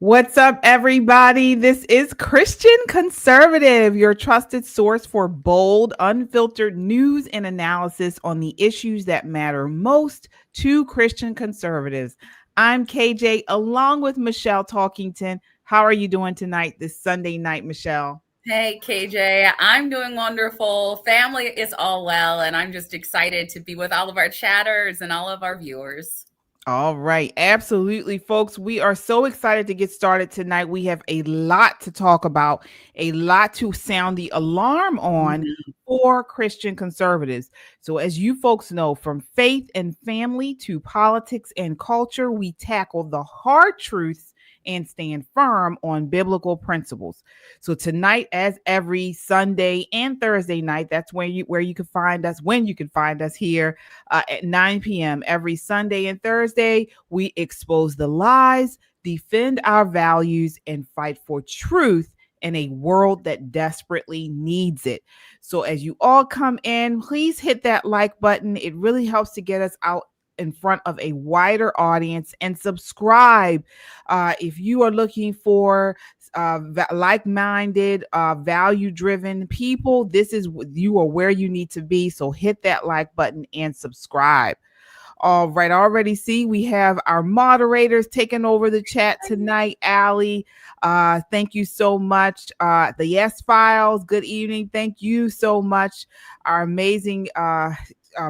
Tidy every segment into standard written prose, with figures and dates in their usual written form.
What's up, everybody? This is Christian Conservative, your trusted source for bold, unfiltered news and analysis on the issues that matter most to Christian conservatives. I'm KJ, along with Michelle Talkington. How are you doing tonight, this Sunday night, Michelle? Hey, KJ, I'm doing wonderful. Family is all well, and I'm just excited to be with all of our chatters and all of our viewers. All right. Absolutely, folks. We are so excited to get started tonight. We have a lot to talk about, a lot to sound the alarm on for Christian conservatives. So, as you folks know, from faith and family to politics and culture, we tackle the hard truths and stand firm on biblical principles. So tonight, as every Sunday and Thursday night, that's where you can find us, when you can find us here at 9 p.m. every Sunday and Thursday. We expose the lies, defend our values, and fight for truth in a world that desperately needs it. So as you all come in, please hit that like button. It really helps to get us out in front of a wider audience, and subscribe if you are looking for like-minded, value-driven people. This is you are where you need to be. So hit that like button and subscribe. All right, I already see we have our moderators taking over the chat tonight. Allie, thank you so much. The Yes Files, good evening. Thank you so much. Our amazing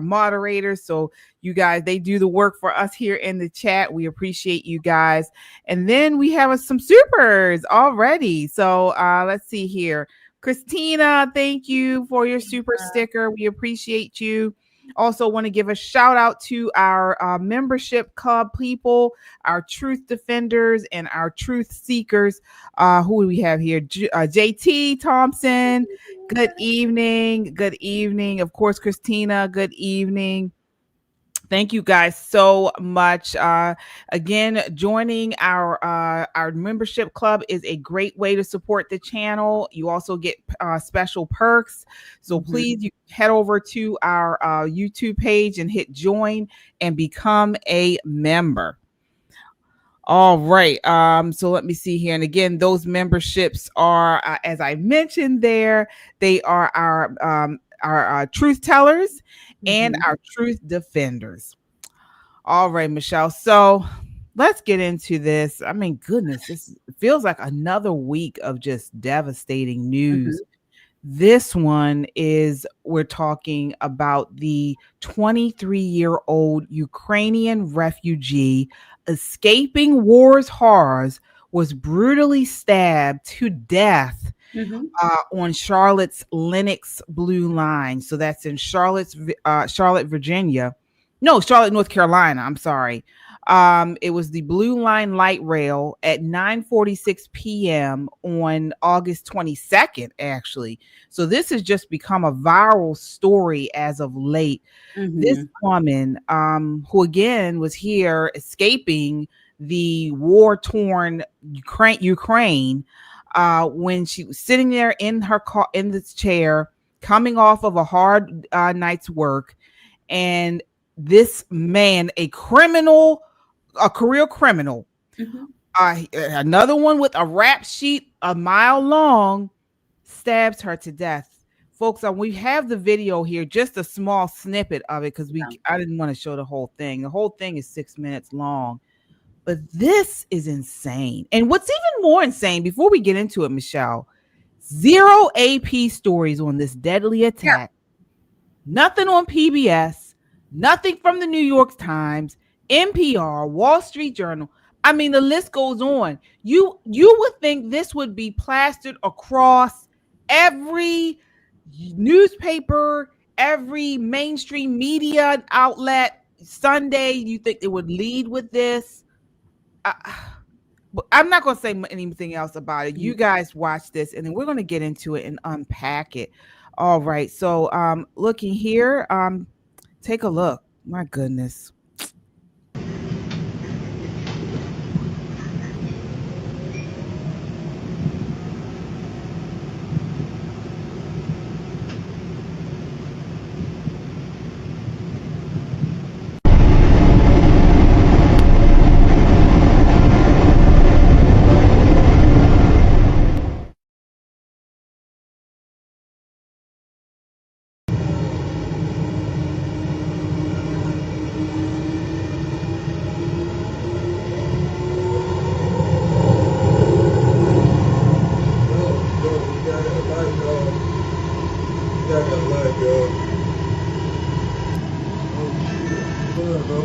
moderators. So you guys, they do the work for us here in the chat. We appreciate you guys. And then we have some supers already. So let's see here. Christina, thank you for your super sticker. We appreciate you. Also want to give a shout out to our membership club people, our truth defenders and our truth seekers. Who do we have here? JT Thompson, good evening. Good evening. Of course, Christina, good evening. Thank you guys so much. Again, joining our membership club is a great way to support the channel. You also get special perks. So please you head over to our YouTube page and hit join and become a member. All right. So let me see here. And again, those memberships are, as I mentioned there, they are our truth tellers and our truth defenders. All right, Michelle. So let's get into this. I mean, goodness, this feels like another week of just devastating news. This one is, we're talking about the 23-year-old Ukrainian refugee escaping war's horrors was brutally stabbed to death on Charlotte's Lenox Blue Line. So that's in Charlotte, Virginia. No, Charlotte, North Carolina. I'm sorry. It was the Blue Line light rail at 9:46 p.m. on August 22nd, actually. So this has just become a viral story as of late. This woman, who again was here escaping the war-torn Ukraine, when she was sitting there in her car, in this chair, coming off of a hard night's work, and this man, a career criminal, another one with a rap sheet a mile long, stabs her to death. Folks, we have the video here, just a small snippet of it, because I didn't want to show the whole thing. The whole thing is 6 minutes long. But this is insane. And what's even more insane, before we get into it, Michelle, 0 AP stories on this deadly attack. Nothing on PBS, nothing from the New York Times, NPR, Wall Street Journal. I mean, the list goes on. You would think this would be plastered across every newspaper, every mainstream media outlet. Sunday, you think it would lead with this? I'm not going to say anything else about it. You guys watch this, and then we're going to get into it and unpack it. All right. So looking here, take a look. My goodness. got that light, y'all. Oh, shit. What up, bro?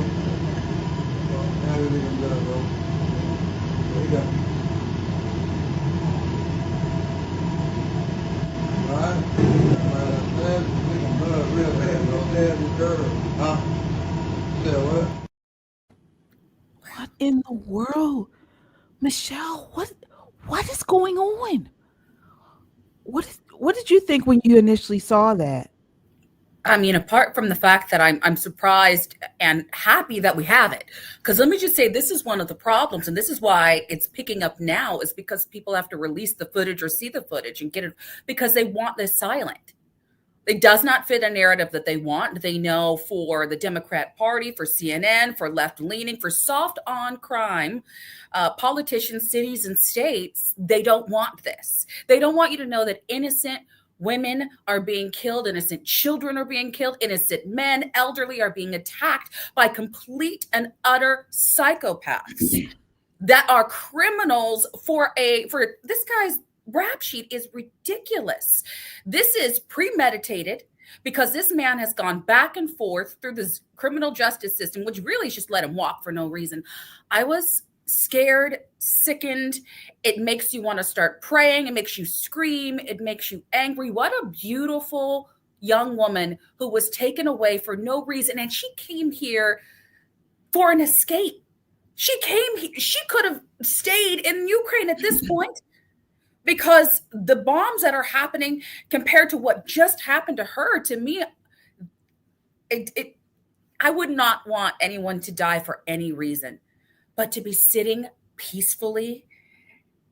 How did it done, bro? What you got? Alright? Alright, I'm blood real bad, bro. Stab your girl. Huh? Said what? What in the world? Michelle, what is going on? What did you think when you initially saw that? I mean, apart from the fact that I'm surprised and happy that we have it, because let me just say this is one of the problems, and this is why it's picking up now, is because people have to release the footage or see the footage and get it because they want this silent. It does not fit a narrative that they want. They know for the Democrat Party, for CNN, for left leaning, for soft on crime, politicians, cities, and states, they don't want this. They don't want you to know that innocent women are being killed, innocent children are being killed, innocent men, elderly are being attacked by complete and utter psychopaths that are criminals for this guy's rap sheet is ridiculous. This is premeditated because this man has gone back and forth through this criminal justice system, which really just let him walk for no reason. I was scared, sickened. It makes you want to start praying. It makes you scream. It makes you angry. What a beautiful young woman who was taken away for no reason. And she came here for an escape. She could have stayed in Ukraine at this point because the bombs that are happening compared to what just happened to her, to me, I would not want anyone to die for any reason. But to be sitting peacefully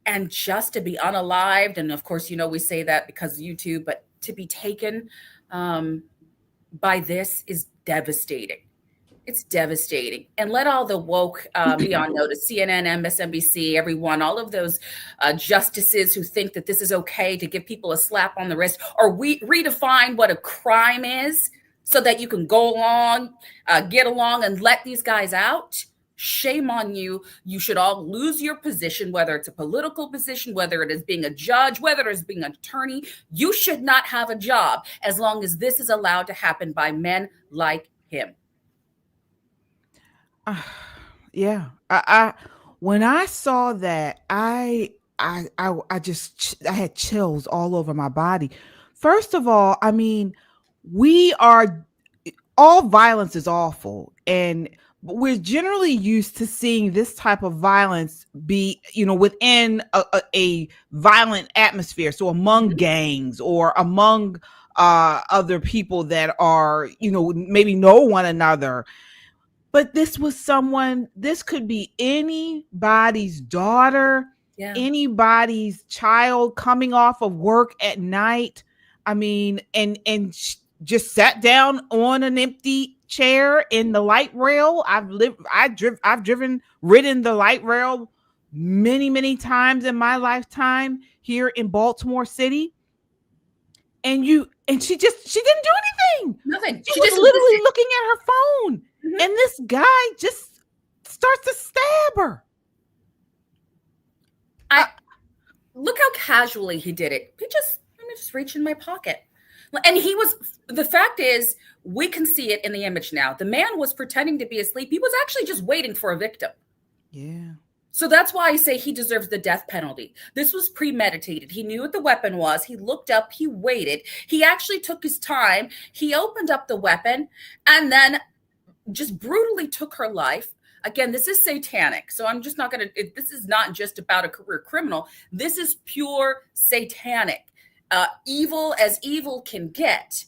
and just to be unalived, and of course, we say that because of YouTube, but to be taken by this is devastating. It's devastating. And let all the woke be on notice, CNN, MSNBC, everyone, all of those justices who think that this is okay to give people a slap on the wrist or we redefine what a crime is so that you can go along, get along and let these guys out. Shame on you. You should all lose your position, whether it's a political position, whether it is being a judge, whether it is being an attorney. You should not have a job as long as this is allowed to happen by men like him. Yeah. I when I saw that, I had chills all over my body. First of all, I mean, all violence is awful, and we're generally used to seeing this type of violence be, within a violent atmosphere. So among gangs or among other people that are, maybe know one another. But this could be anybody's daughter, anybody's child coming off of work at night. I mean, and just sat down on an empty chair in the light rail. I've ridden the light rail many, many times in my lifetime here in Baltimore City. And she didn't do anything. Nothing. She was literally looking at her phone. Mm-hmm. And this guy just starts to stab her. Look how casually he did it. Let me just reach in my pocket. And the fact is, we can see it in the image now. The man was pretending to be asleep. He was actually just waiting for a victim. Yeah. So that's why I say he deserves the death penalty. This was premeditated. He knew what the weapon was. He looked up, he waited. He actually took his time. He opened up the weapon and then just brutally took her life. Again, this is satanic. So I'm just not this is not just about a career criminal. This is pure satanic. Evil as evil can get.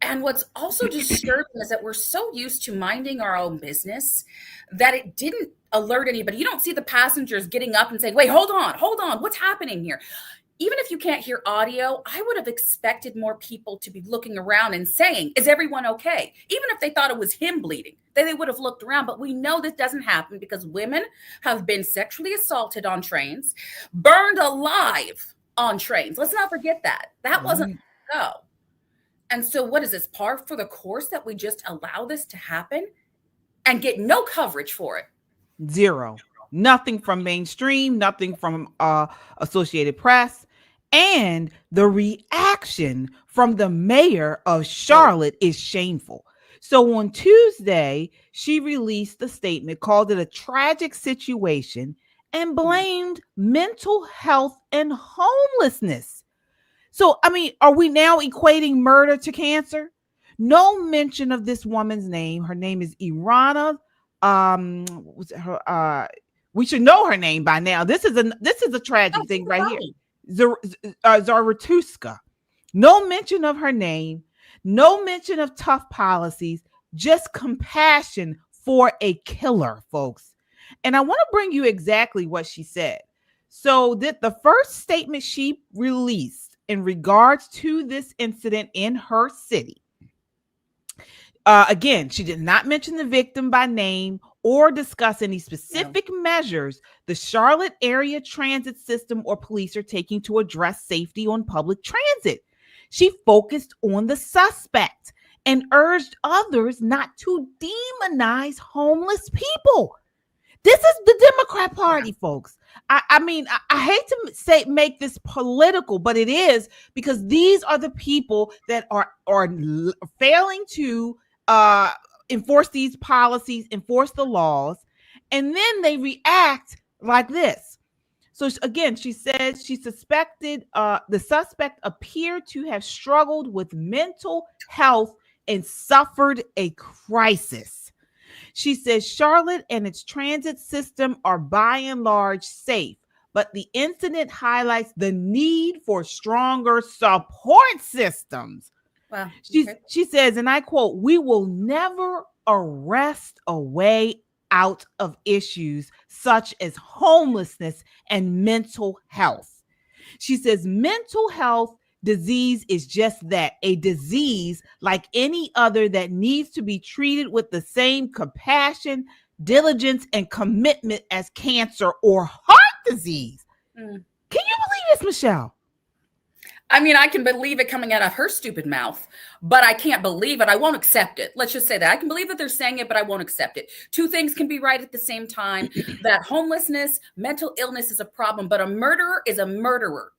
And what's also disturbing is that we're so used to minding our own business that it didn't alert anybody. You don't see the passengers getting up and saying, wait, hold on, what's happening here? Even if you can't hear audio, I would have expected more people to be looking around and saying, is everyone okay? Even if they thought it was him bleeding, they would have looked around. But we know this doesn't happen because women have been sexually assaulted on trains, burned alive on trains. Let's not forget that. That wasn't go. And so what is this, par for the course that we just allow this to happen and get no coverage for it? Zero. Nothing from mainstream, nothing from Associated Press. And the reaction action from the mayor of Charlotte is shameful. So on Tuesday, she released a statement, called it a tragic situation, and blamed mental health and homelessness. So, I mean, are we now equating murder to cancer? No mention of this woman's name. Her name is Iryna. We should know her name by now. This is a tragic thing right here. Zarutska. No mention of her name. No mention of tough policies. Just compassion for a killer, folks. And I want to bring you exactly what she said. So that the first statement she released in regards to this incident in her city, again, she did not mention the victim by name or discuss any specific measures the Charlotte area transit system or police are taking to address safety on public transit. She focused on the suspect and urged others not to demonize homeless people. This is the Democrat Party, folks. I mean, I hate to make this political, but it is, because these are the people that are failing to enforce these policies, enforce the laws, and then they react like this. So again, she says she suspected the suspect appeared to have struggled with mental health and suffered a crisis. She says Charlotte and its transit system are by and large safe, but the incident highlights the need for stronger support systems. Wow. She says, and I quote, "We will never arrest a way out of issues such as homelessness and mental health." She says mental health disease is just that, a disease like any other that needs to be treated with the same compassion, diligence, and commitment as cancer or heart disease. Can you believe this, Michelle? I mean, I can believe it coming out of her stupid mouth, but I can't believe it. I won't accept it. Let's just say that. I can believe that they're saying it, but I won't accept it. Two things can be right at the same time. That homelessness, mental illness is a problem, but a murderer is a murderer.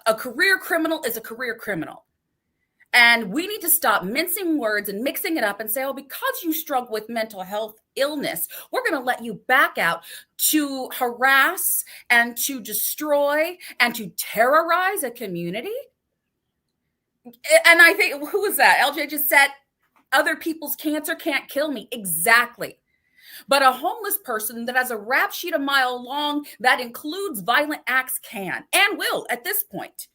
A career criminal is a career criminal. And we need to stop mincing words and mixing it up and say, oh, because you struggle with mental health illness, we're going to let you back out to harass and to destroy and to terrorize a community. And I think, who was that? LJ just said, other people's cancer can't kill me. Exactly. But a homeless person that has a rap sheet a mile long that includes violent acts can and will at this point.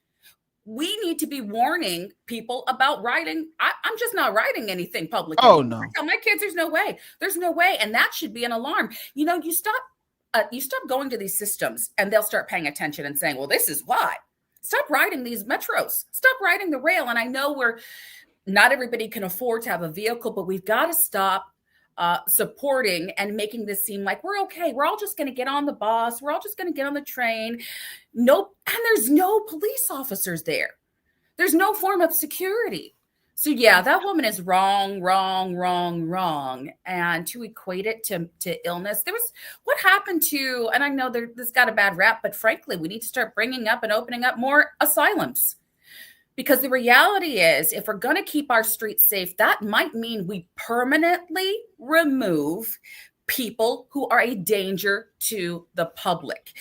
We need to be warning people about writing. I'm just not writing anything public. Oh, no. I tell my kids, there's no way. There's no way. And that should be an alarm. You know, you stop going to these systems and they'll start paying attention and saying, well, this is why. Stop riding these metros. Stop riding the rail. And I know not everybody can afford to have a vehicle, but we've got to stop supporting and making this seem like we're okay. We're all just going to get on the bus. We're all just going to get on the train. Nope. And there's no police officers there. There's no form of security. So yeah, that woman is wrong. And to equate it to illness, what happened to, and I know this got a bad rap, but frankly, we need to start bringing up and opening up more asylums. Because the reality is, if we're going to keep our streets safe, that might mean we permanently remove people who are a danger to the public.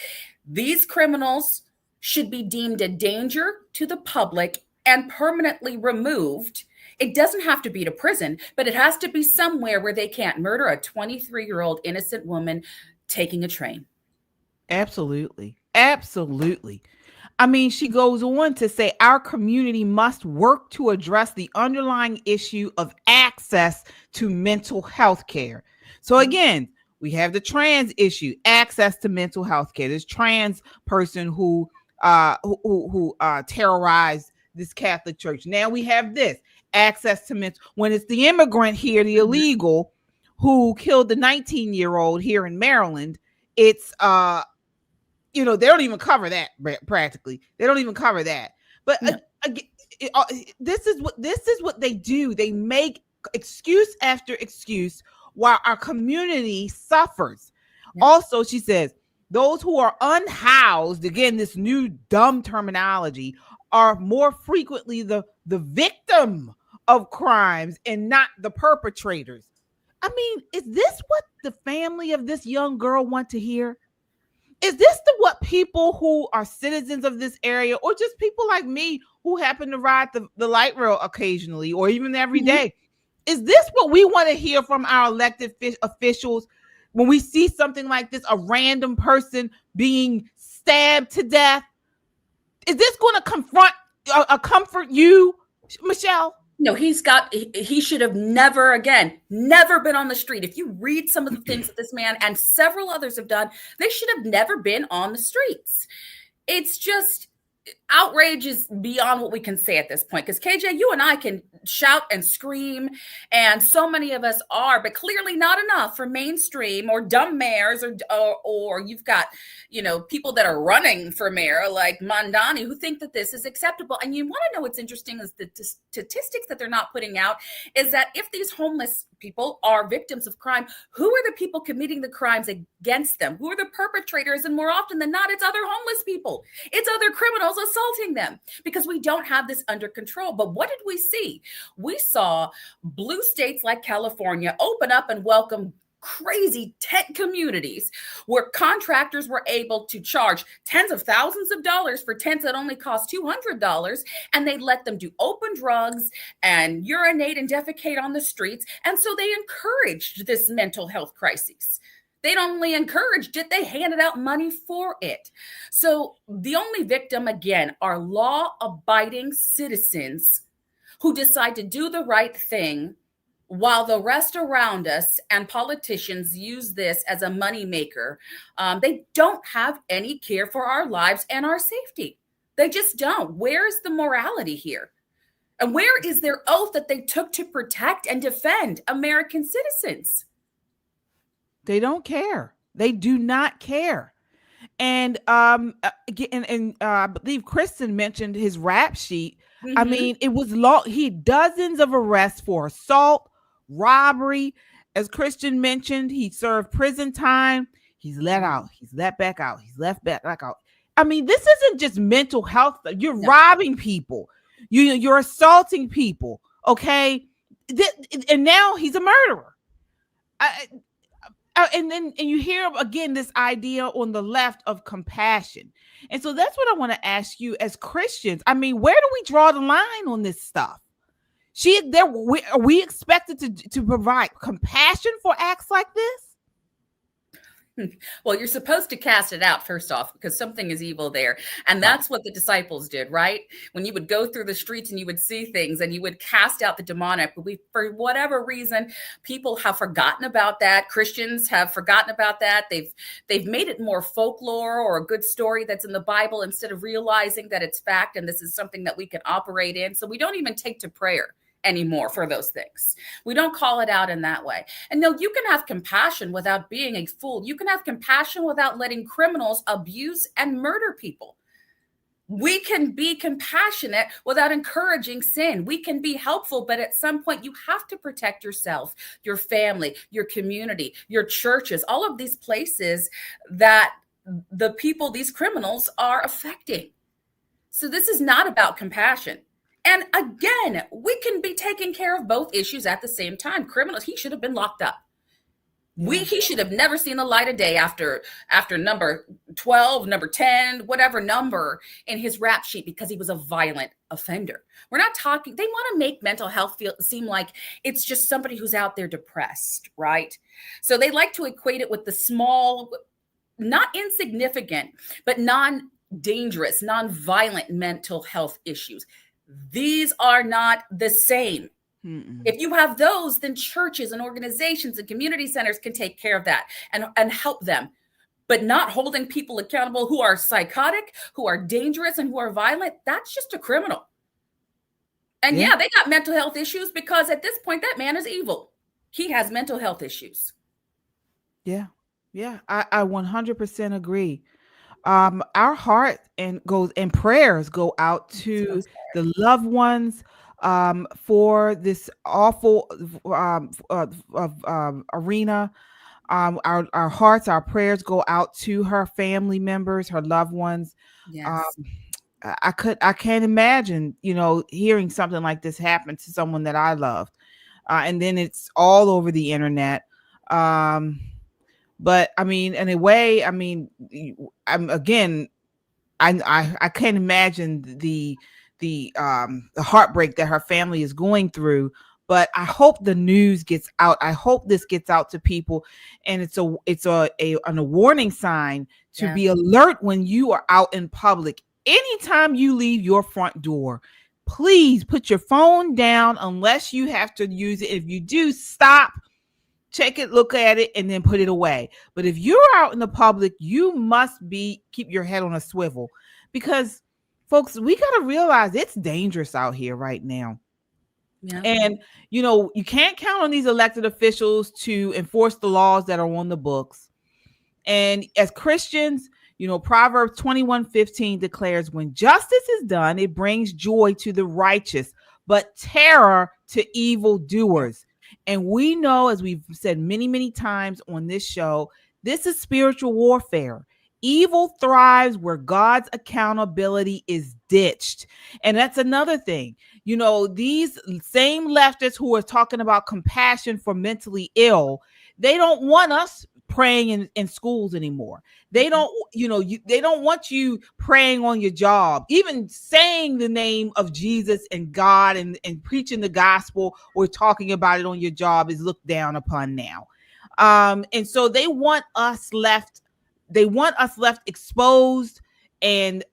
These criminals should be deemed a danger to the public and permanently removed. It doesn't have to be to prison, but it has to be somewhere where they can't murder a 23-year-old innocent woman taking a train. Absolutely. I mean, she goes on to say our community must work to address the underlying issue of access to mental health care. So again, we have the trans issue, access to mental health care. This trans person who terrorized this Catholic church. Now we have this access to mental. When it's the immigrant here, the illegal who killed the 19-year-old here in Maryland, it's they don't even cover that practically. They don't even cover that. But this is what they do. They make excuse after excuse while our community suffers. Yeah. Also, she says, those who are unhoused, again, this new dumb terminology, are more frequently the victim of crimes and not the perpetrators. I mean, is this what the family of this young girl want to hear? Is this what people who are citizens of this area, or just people like me who happen to ride the light rail occasionally or even every day, is this what we want to hear from our elected officials when we see something like this, a random person being stabbed to death? Is this going to comfort you, Michelle? No, he should have never been on the street. If you read some of the things that this man and several others have done, they should have never been on the streets. It's just, outrage is beyond what we can say at this point. Because KJ, you and I can shout and scream, and so many of us are, but clearly not enough for mainstream or dumb mayors, or you've got, people that are running for mayor like Mandani who think that this is acceptable. And you want to know what's interesting is the statistics that they're not putting out is that if these homeless people are victims of crime, who are the people committing the crimes against them? Who are the perpetrators? And more often than not, it's other homeless people. It's other criminals assaulting them, because we don't have this under control. But what did we see? We saw blue states like California open up and welcome crazy tent communities where contractors were able to charge tens of thousands of dollars for tents that only cost $200, and they let them do open drugs and urinate and defecate on the streets. And so they encouraged this mental health crisis. They not only encouraged it, they handed out money for it. So the only victim, again, are law-abiding citizens who decide to do the right thing, while the rest around us and politicians use this as a moneymaker. They don't have any care for our lives and our safety. They just don't. Where is the morality here? And where is their oath that they took to protect and defend American citizens? They don't care. They do not care. And I believe Kristen mentioned his rap sheet. I mean, it was dozens of arrests for assault, robbery. As Christian mentioned, he served prison time. He's let out. He's let back out. He's left back out. I mean, this isn't just mental health. You're robbing people. You're assaulting people. Okay. And now he's a murderer. And you hear again this idea on the left of compassion. And so that's what I want to ask you as Christians. I mean, where do we draw the line on this stuff? Are we expected to provide compassion for acts like this? Well, you're supposed to cast it out first off, because something is evil there. And that's what the disciples did, right? When you would go through the streets and you would see things and you would cast out the demonic. But for whatever reason, people have forgotten about that. Christians have forgotten about that. They've made it more folklore or a good story that's in the Bible, instead of realizing that it's fact and this is something that we can operate in. So we don't even take to prayer anymore for those things. We don't call it out in that way. And no, you can have compassion without being a fool. You can have compassion without letting criminals abuse and murder people. We can be compassionate without encouraging sin. We can be helpful, but at some point you have to protect yourself, your family, your community, your churches, all of these places that the people, these criminals, are affecting. So this is not about compassion. And again, we can be taking care of both issues at the same time. Criminals, he should have been locked up. He should have never seen the light of day after number 12, number 10, whatever number in his rap sheet, because he was a violent offender. We're not talking, they want to make mental health seem like it's just somebody who's out there depressed, right? So they like to equate it with the small, not insignificant, but non-dangerous, non-violent mental health issues. These are not the same. If you have those, then churches and organizations and community centers can take care of that and help them. But not holding people accountable who are psychotic, who are dangerous, and who are violent, that's just a criminal. And yeah, they got mental health issues, because at this point, that man is evil. He has mental health issues. Yeah, I 100% agree. Our heart and prayers go out to the loved ones for this awful Iryna. Our hearts, our prayers go out to her family members, her loved ones. Yes. I can't imagine, hearing something like this happen to someone that I loved. And then it's all over the internet. But I mean, in a way, I mean, I can't imagine the heartbreak that her family is going through. But I hope the news gets out. I hope this gets out to people, and it's a warning sign to be alert when you are out in public. Anytime you leave your front door, please put your phone down unless you have to use it. If you do, stop, check it, look at it, and then put it away. But if you're out in the public, you must keep your head on a swivel, because folks, we got to realize it's dangerous out here right now. Yeah. And, you can't count on these elected officials to enforce the laws that are on the books. And as Christians, Proverbs 21:15 declares, when justice is done, it brings joy to the righteous, but terror to evildoers. And we know, as we've said many, many times on this show, this is spiritual warfare. Evil thrives where God's accountability is ditched. And that's another thing. These same leftists who are talking about compassion for mentally ill, they don't want us praying in schools anymore. They don't, they don't want you praying on your job. Even saying the name of Jesus and God and preaching the gospel or talking about it on your job is looked down upon now. And so they want us left exposed, and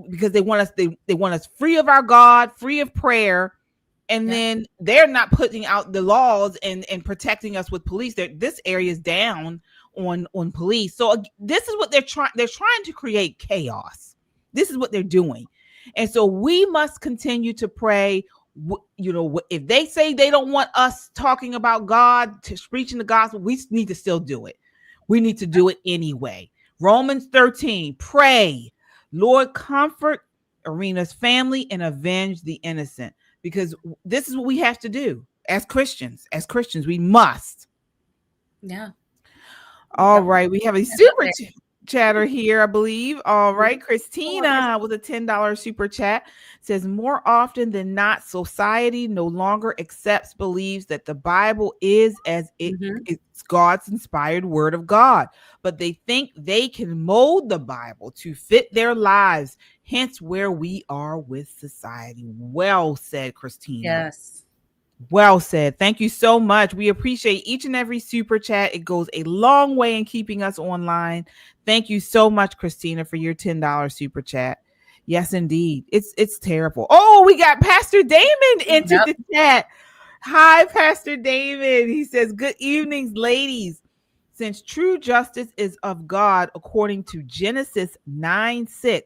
because they want us free of our God, free of prayer. And then they're not putting out the laws and protecting us with police. This area is down on police. So this is what they're trying to create chaos. This is what they're doing. And so we must continue to pray. If they say they don't want us talking about God, preaching the gospel, we need to still do it. We need to do it anyway. Romans 13, pray, Lord, comfort Iryna's family and avenge the innocent, because this is what we have to do as Christians. As Christians, we must. Yeah. All right. We have a super chatter here, I believe. All right. Christina with a $10 super chat says, more often than not, society no longer believes that the Bible is it's God's inspired word of God, but they think they can mold the Bible to fit their lives. Hence where we are with society. Well said, Christina. Yes. Well said. Thank you so much. We appreciate each and every super chat. It goes a long way in keeping us online. Thank you so much, Christina, for your $10 super chat. Yes, indeed. It's terrible. Oh, we got Pastor Damon into the chat. Hi, Pastor David. He says, good evenings, ladies. Since true justice is of God, according to Genesis 9:6,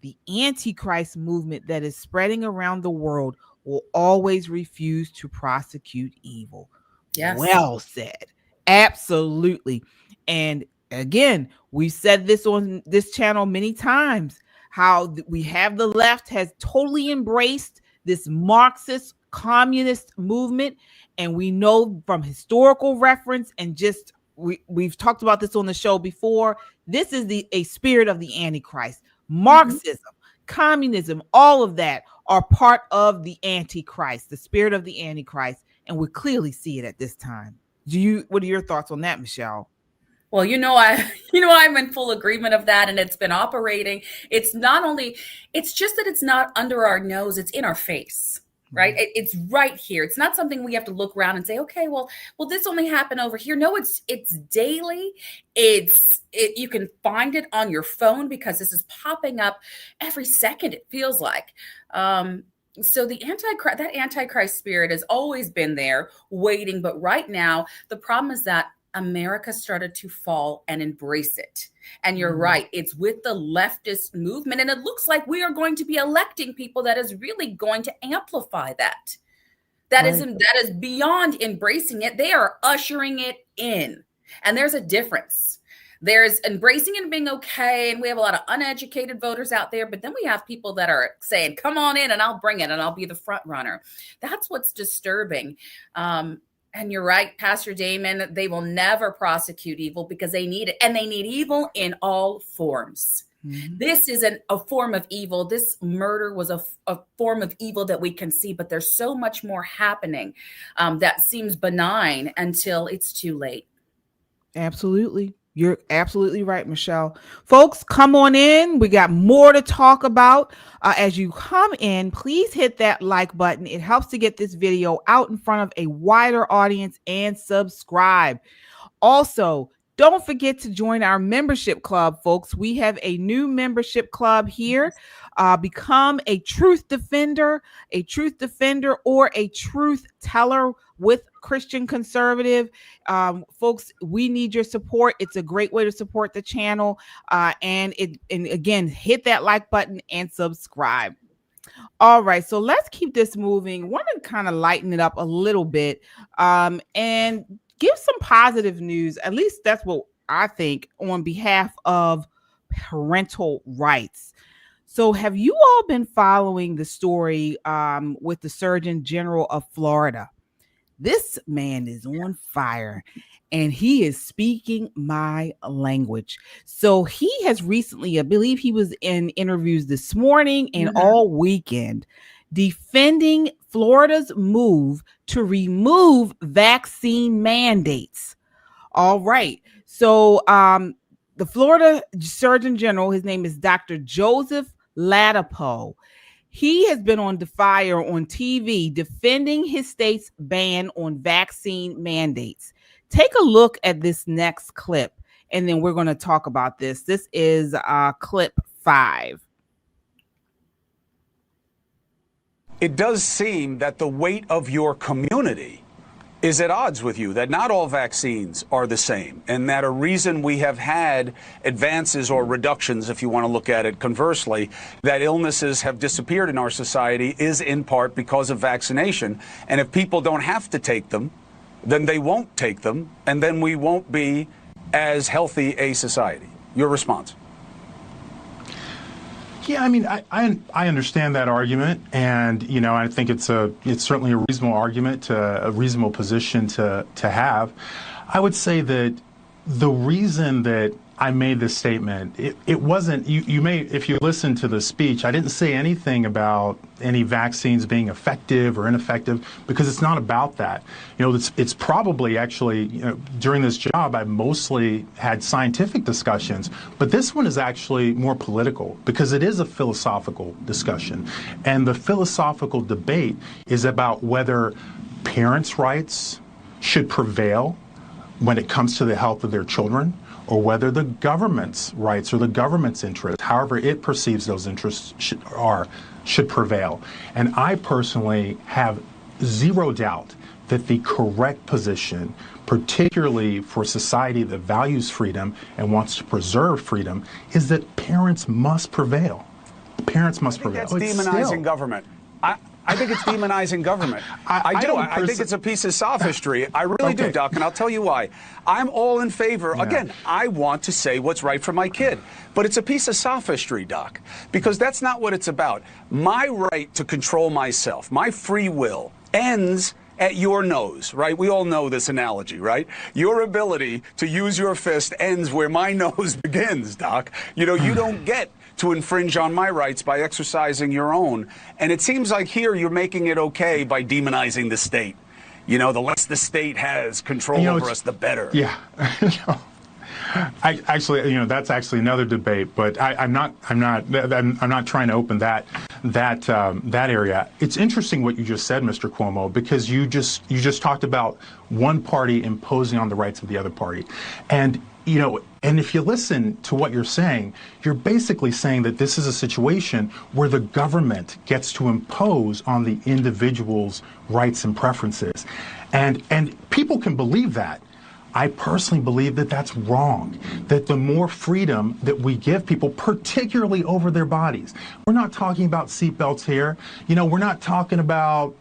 the Antichrist movement that is spreading around the world will always refuse to prosecute evil. Yes. Well said. Absolutely. And again, we've said this on this channel many times, how we have the left has totally embraced this Marxist communist movement. And we know from historical reference and just we've talked about this on the show before, this is a spirit of the Antichrist. Marxism, communism, all of that are part of the Antichrist, the spirit of the Antichrist, and we clearly see it at this time. What are your thoughts on that, Michelle? Well, I'm in full agreement of that, and it's been operating. It's just that it's not under our nose, it's in our face. Right. It's right here. It's not something we have to look around and say, okay, well, this only happened over here. No, it's daily. You can find it on your phone because this is popping up every second. It feels like, so that Antichrist spirit has always been there waiting. But right now, the problem is that America started to fall and embrace it. And you're right. It's with the leftist movement. And it looks like we are going to be electing people that is really going to amplify that. That is beyond embracing it. They are ushering it in. And there's a difference. There's embracing and being okay. And we have a lot of uneducated voters out there. But then we have people that are saying, come on in and I'll bring it and I'll be the front runner. That's what's disturbing. And you're right, Pastor Damon, they will never prosecute evil because they need it. And they need evil in all forms. This is a form of evil. This murder was a form of evil that we can see, but there's so much more happening that seems benign until it's too late. Absolutely. You're absolutely right, Michelle. Folks, come on in. We got more to talk about. As you come in, please hit that like button. It helps to get this video out in front of a wider audience, and subscribe. Also, don't forget to join our membership club, folks. We have a new membership club here. Become a truth defender, or a truth teller with Christian Conservative. Folks, we need your support. It's a great way to support the channel. And again, hit that like button and subscribe. All right, so let's keep this moving. I want to kind of lighten it up a little bit and give some positive news. At least that's what I think, on behalf of parental rights. So have you all been following the story with the Surgeon General of Florida? This man is on fire, and he is speaking my language. So he has recently, I believe he was in interviews this morning and all weekend, defending Florida's move to remove vaccine mandates. All right. So the Florida Surgeon General, his name is Dr. Joseph Ladapo. He has been on the fire on TV defending his state's ban on vaccine mandates. Take a look at this next clip, and then we're going to talk about this. This is clip 5. It does seem that the weight of your community is at odds with you, that not all vaccines are the same, and that a reason we have had advances or reductions, if you want to look at it conversely, that illnesses have disappeared in our society is in part because of vaccination. And if people don't have to take them, then they won't take them, and then we won't be as healthy a society. Your response? Yeah, I mean, I understand that argument, and I think it's certainly a reasonable argument, a reasonable position to have. I would say that the reason that I made this statement, it wasn't, you may, if you listen to the speech, I didn't say anything about any vaccines being effective or ineffective, because it's not about that. It's probably actually, during this job, I mostly had scientific discussions, but this one is actually more political because it is a philosophical discussion. And the philosophical debate is about whether parents' rights should prevail when it comes to the health of their children, or whether the government's rights or the government's interests, however it perceives those interests should prevail. And I personally have zero doubt that the correct position, particularly for society that values freedom and wants to preserve freedom, is that parents must prevail. Parents must prevail. That's demonizing government. I think it's demonizing government. I do. I think it's a piece of sophistry. I really do, Doc, and I'll tell you why. I'm all in favor. Yeah. Again, I want to say what's right for my kid, but it's a piece of sophistry, Doc, because that's not what it's about. My right to control myself, my free will, ends at your nose, right? We all know this analogy, right? Your ability to use your fist ends where my nose begins, Doc. You don't get to infringe on my rights by exercising your own. And it seems like here you're making it okay by demonizing the state. The less the state has control over us, the better. Yeah. That's actually another debate, but I'm not trying to open that area. It's interesting what you just said, Mr. Cuomo, because you just talked about one party imposing on the rights of the other party. And if you listen to what you're saying, you're basically saying that this is a situation where the government gets to impose on the individual's rights and preferences. And people can believe that. I personally believe that that's wrong, that the more freedom that we give people, particularly over their bodies. We're not talking about seatbelts here. We're not talking about,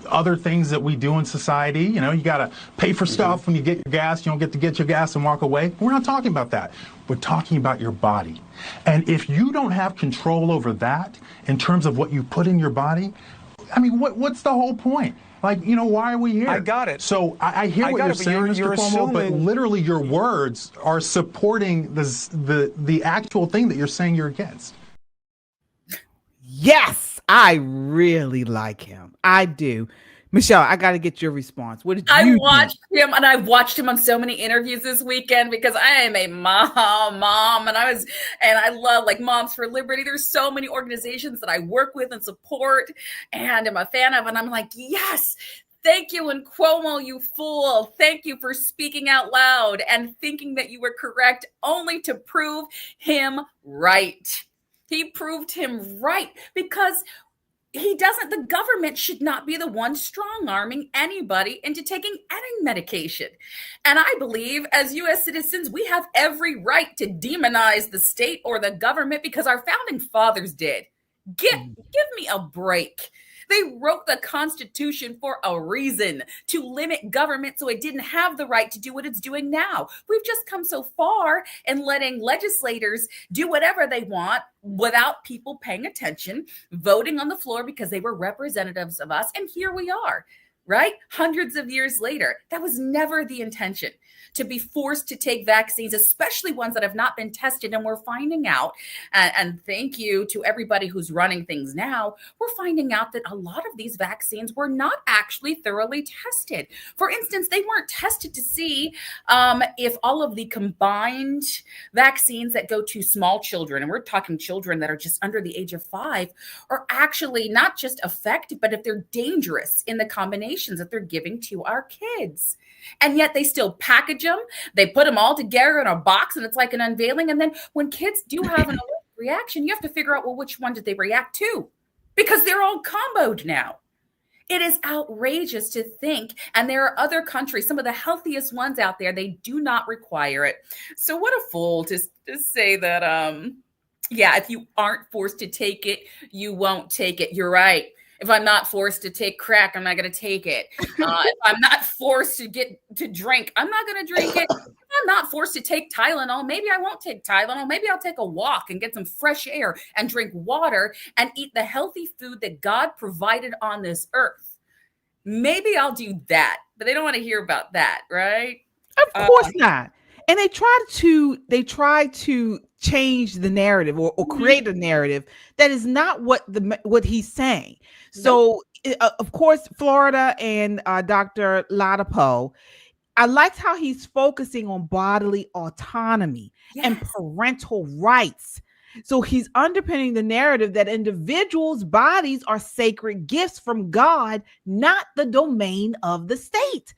other things that we do in society. You got to pay for stuff when you get your gas. You don't get to get your gas and walk away. We're not talking about that. We're talking about your body. And if you don't have control over that in terms of what you put in your body, I mean, what's the whole point? Like, why are we here? I got it. So I hear what you're saying, Mr. Cuomo, but literally your words are supporting the actual thing that you're saying you're against. Yes, I really like him. I do. Michelle, I got to get your response. What did you think? I've watched him on so many interviews this weekend because I am a mom, and I love like Moms for Liberty. There's so many organizations that I work with and support and am a fan of, and I'm like, yes. Thank you, and Cuomo, you fool. Thank you for speaking out loud and thinking that you were correct only to prove him right. He proved him right because the government should not be the one strong-arming anybody into taking any medication. And I believe as U.S. citizens, we have every right to demonize the state or the government because our founding fathers did. Give me a break. They wrote the Constitution for a reason, to limit government so it didn't have the right to do what it's doing now. We've just come so far in letting legislators do whatever they want without people paying attention, voting on the floor because they were representatives of us. And here we are, right? Hundreds of years later. That was never the intention, to be forced to take vaccines, especially ones that have not been tested. And we're finding out, and thank you to everybody who's running things now, we're finding out that a lot of these vaccines were not actually thoroughly tested. For instance, they weren't tested to see if all of the combined vaccines that go to small children, and we're talking children that are just under the age of 5, are actually not just effective, but if they're dangerous in the combinations that they're giving to our kids. And yet they still package them. They put them all together in a box, and it's like an unveiling. And then when kids do have an allergic reaction, you have to figure out, well, which one did they react to? Because they're all comboed now. It is outrageous to think. And there are other countries, some of the healthiest ones out there, they do not require it. So what a fool to say that, if you aren't forced to take it, you won't take it. You're right. If I'm not forced to take crack, I'm not going to take it. If I'm not forced to drink, I'm not going to drink it. If I'm not forced to take Tylenol, maybe I won't take Tylenol. Maybe I'll take a walk and get some fresh air and drink water and eat the healthy food that God provided on this earth. Maybe I'll do that, but they don't want to hear about that, right? Of course not. And they try to change the narrative or create a narrative that is not what he's saying. So, of course, Florida and Dr. Ladapo, I liked how he's focusing on bodily autonomy and parental rights. So he's underpinning the narrative that individuals' bodies are sacred gifts from God, not the domain of the state.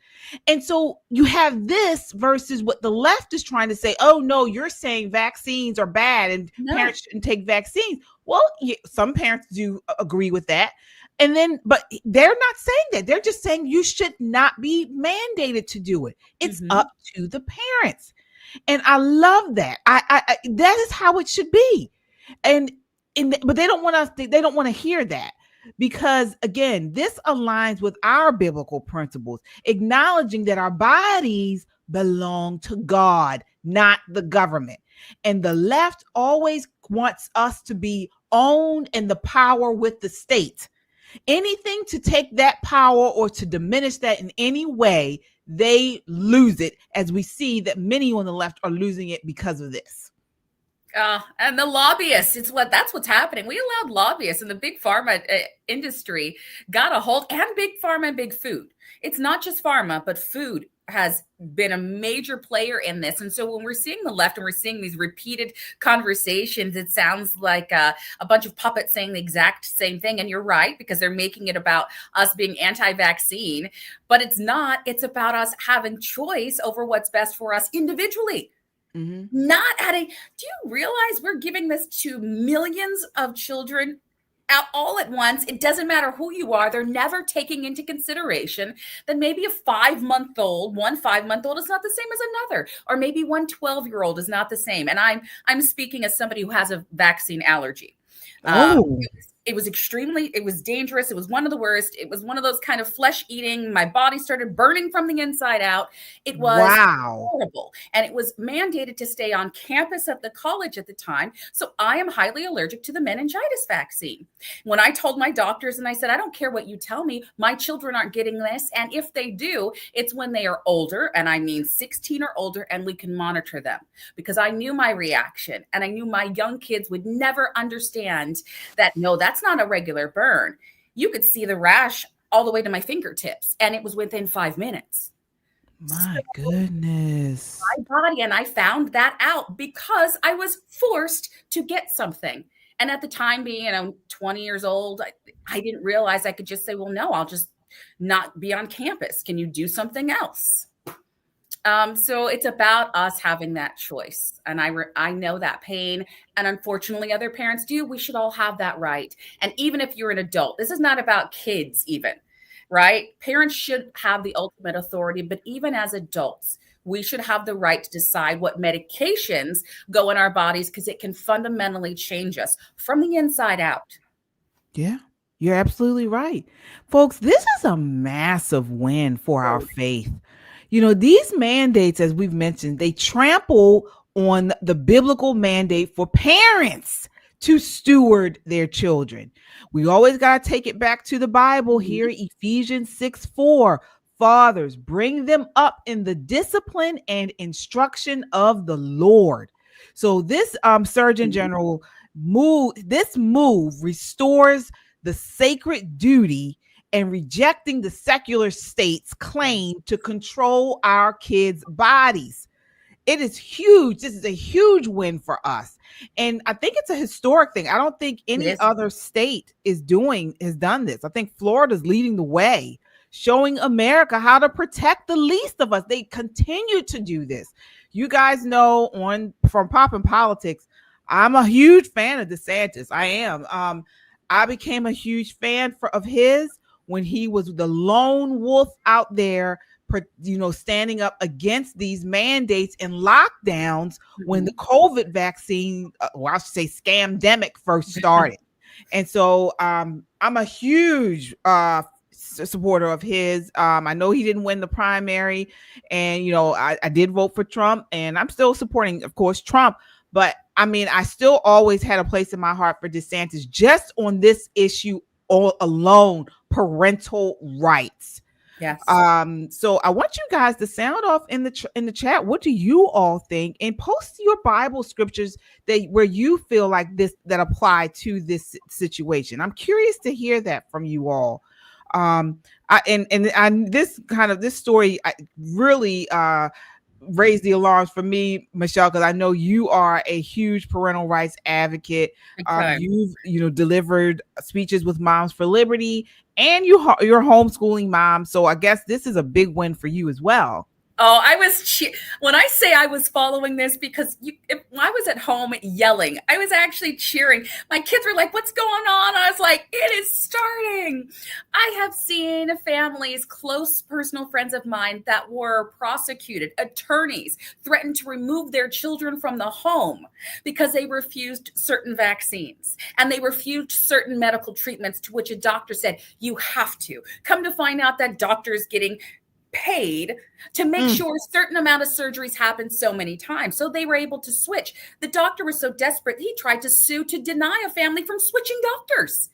And so you have this versus what the left is trying to say. Oh, no, you're saying vaccines are bad and parents shouldn't take vaccines. Well, some parents do agree with that. But they're not saying that. They're just saying you should not be mandated to do it. It's up to the parents. And I love that. I that is how it should be. But they don't want to hear that, because again, this aligns with our biblical principles, acknowledging that our bodies belong to God, not the government. And the left always wants us to be owned in the power with the state. Anything to take that power or to diminish that in any way, they lose it, as we see that many on the left are losing it because of this. And the lobbyists, that's what's happening. We allowed lobbyists, and the big pharma industry got a hold, and big pharma and big food. It's not just pharma, but food has been a major player in this. And so when we're seeing the left and we're seeing these repeated conversations, it sounds like a bunch of puppets saying the exact same thing. And you're right, because they're making it about us being anti-vaccine, but it's not. It's about us having choice over what's best for us individually. Not adding. Do you realize we're giving this to millions of children all at once? It doesn't matter who you are. They're never taking into consideration that maybe one 5-month-old is not the same as another, or maybe one 12-year-old is not the same. And I'm speaking as somebody who has a vaccine allergy. it was dangerous. It was one of the worst. It was one of those kind of flesh eating. My body started burning from the inside out. It was horrible. And it was mandated to stay on campus at the college at the time. So I am highly allergic to the meningitis vaccine. When I told my doctors and I said, I don't care what you tell me, my children aren't getting this. And if they do, it's when they are older, and I mean 16 or older, and we can monitor them, because I knew my reaction and I knew my young kids would never understand that. No, that's not a regular burn. You could see the rash all the way to my fingertips, and it was within 5 minutes. My goodness. My body, and I found that out because I was forced to get something. And at the time, being 20 years old, I didn't realize I could just say, well, no, I'll just not be on campus. Can you do something else? So it's about us having that choice. And I know that pain. And unfortunately, other parents do. We should all have that right. And even if you're an adult, this is not about kids even, right? Parents should have the ultimate authority. But even as adults, we should have the right to decide what medications go in our bodies, because it can fundamentally change us from the inside out. Yeah, you're absolutely right. Folks, this is a massive win for our faith. These mandates, as we've mentioned, they trample on the biblical mandate for parents to steward their children. We always got to take it back to the Bible here, Ephesians 6:4. Fathers, bring them up in the discipline and instruction of the Lord. So this Surgeon General move restores the sacred duty and rejecting the secular state's claim to control our kids' bodies. It is huge. This is a huge win for us. And I think it's a historic thing. I don't think any other state has done this. I think Florida's leading the way, showing America how to protect the least of us. They continue to do this. You guys know from Pop and Politics, I'm a huge fan of DeSantis. I am. I became a huge fan of his when he was the lone wolf out there, standing up against these mandates and lockdowns when the COVID vaccine, I should say scamdemic, first started. And so I'm a huge supporter of his. I know he didn't win the primary, and I did vote for Trump, and I'm still supporting, of course, Trump. But I mean, I still always had a place in my heart for DeSantis, just on this issue alone, parental rights. Yes. So I want you guys to sound off in the chat. What do you all think? And post your Bible scriptures where you feel like that apply to this situation. I'm curious to hear that from you all. This story really raised the alarms for me, Michelle, because I know you are a huge parental rights advocate. You've delivered speeches with Moms for Liberty, and you're homeschooling mom. So I guess this is a big win for you as well. Oh, when I say I was following this, because I was at home yelling, I was actually cheering. My kids were like, what's going on? I was like, it is starting. I have seen families, close personal friends of mine, that were prosecuted. Attorneys threatened to remove their children from the home because they refused certain vaccines and they refused certain medical treatments, to which a doctor said, you have to. Come to find out that doctor is getting paid to make sure a certain amount of surgeries happen so many times. So they were able to switch. The doctor was so desperate, he tried to sue to deny a family from switching doctors.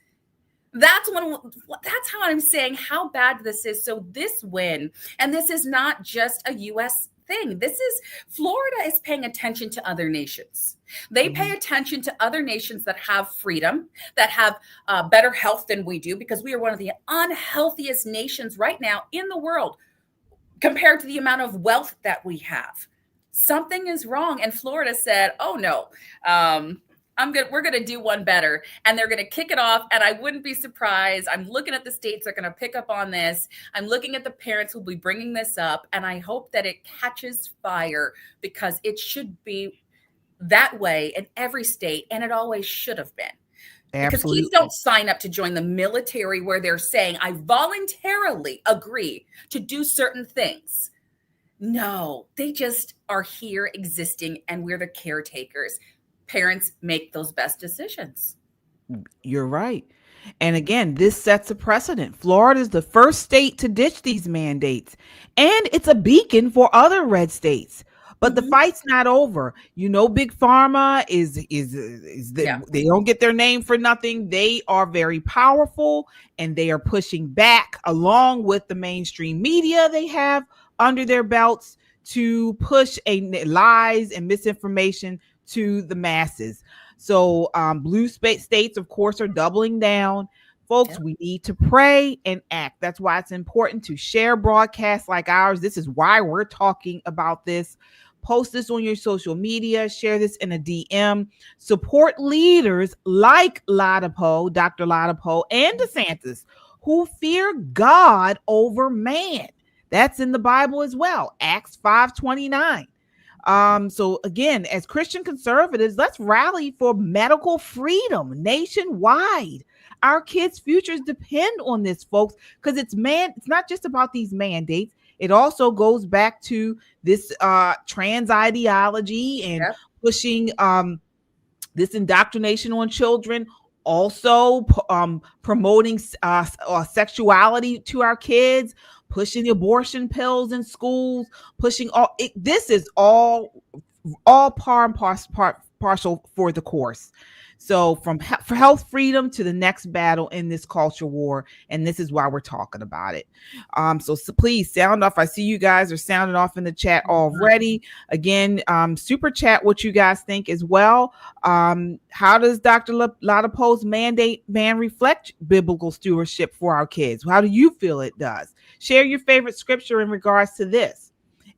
That's how I'm saying how bad this is. So this win, and this is not just a U.S. thing. Florida is paying attention to other nations. They pay attention to other nations that have freedom, that have better health than we do, because we are one of the unhealthiest nations right now in the world, compared to the amount of wealth that we have. Something is wrong. And Florida said, oh no, we're going to do one better. And they're going to kick it off. And I wouldn't be surprised. I'm looking at the states that are going to pick up on this. I'm looking at the parents who will be bringing this up. And I hope that it catches fire, because it should be that way in every state. And it always should have been. Absolutely. Because kids don't sign up to join the military where they're saying, I voluntarily agree to do certain things. No, they just are here existing, and we're the caretakers. Parents make those best decisions. You're right. And again, this sets a precedent. Florida is the first state to ditch these mandates, and it's a beacon for other red states. But the fight's not over. Big pharma they don't get their name for nothing. They are very powerful, and they are pushing back along with the mainstream media they have under their belts to push lies and misinformation to the masses. So blue states, of course, are doubling down. Folks, we need to pray and act. That's why it's important to share broadcasts like ours. This is why we're talking about this. Post this on your social media. Share this in a DM. Support leaders like Dr. Ladapo, and DeSantis, who fear God over man. That's in the Bible as well. Acts 5:29. So again, as Christian conservatives, let's rally for medical freedom nationwide. Our kids' futures depend on this, folks, because it's not just about these mandates. It also goes back to this trans ideology and pushing this indoctrination on children, also promoting sexuality to our kids, pushing abortion pills in schools, pushing this is all par and partial for the course. So for health freedom to the next battle in this culture war, and this is why we're talking about it. So please sound off. I see you guys are sounding off in the chat already. Again, super chat what you guys think as well. How does Dr. Ladapo's mandate ban reflect biblical stewardship for our kids? How do you feel it does? Share your favorite scripture in regards to this.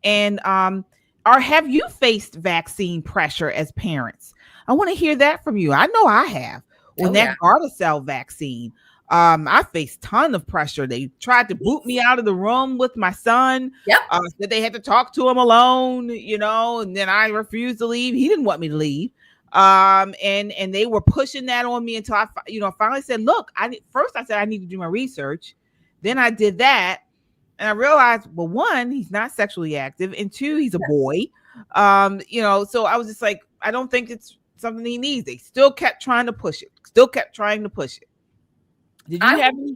And have you faced vaccine pressure as parents? I want to hear that from you. I know I have. On Gardasil vaccine, I faced a ton of pressure. They tried to boot me out of the room with my son. Said they had to talk to him alone, and then I refused to leave. He didn't want me to leave. And they were pushing that on me until I finally said, look, first I said I need to do my research. Then I did that. And I realized, well, one, he's not sexually active, and two, he's a boy. So I was just like, I don't think it's something he needs. They still kept trying to push it. Did you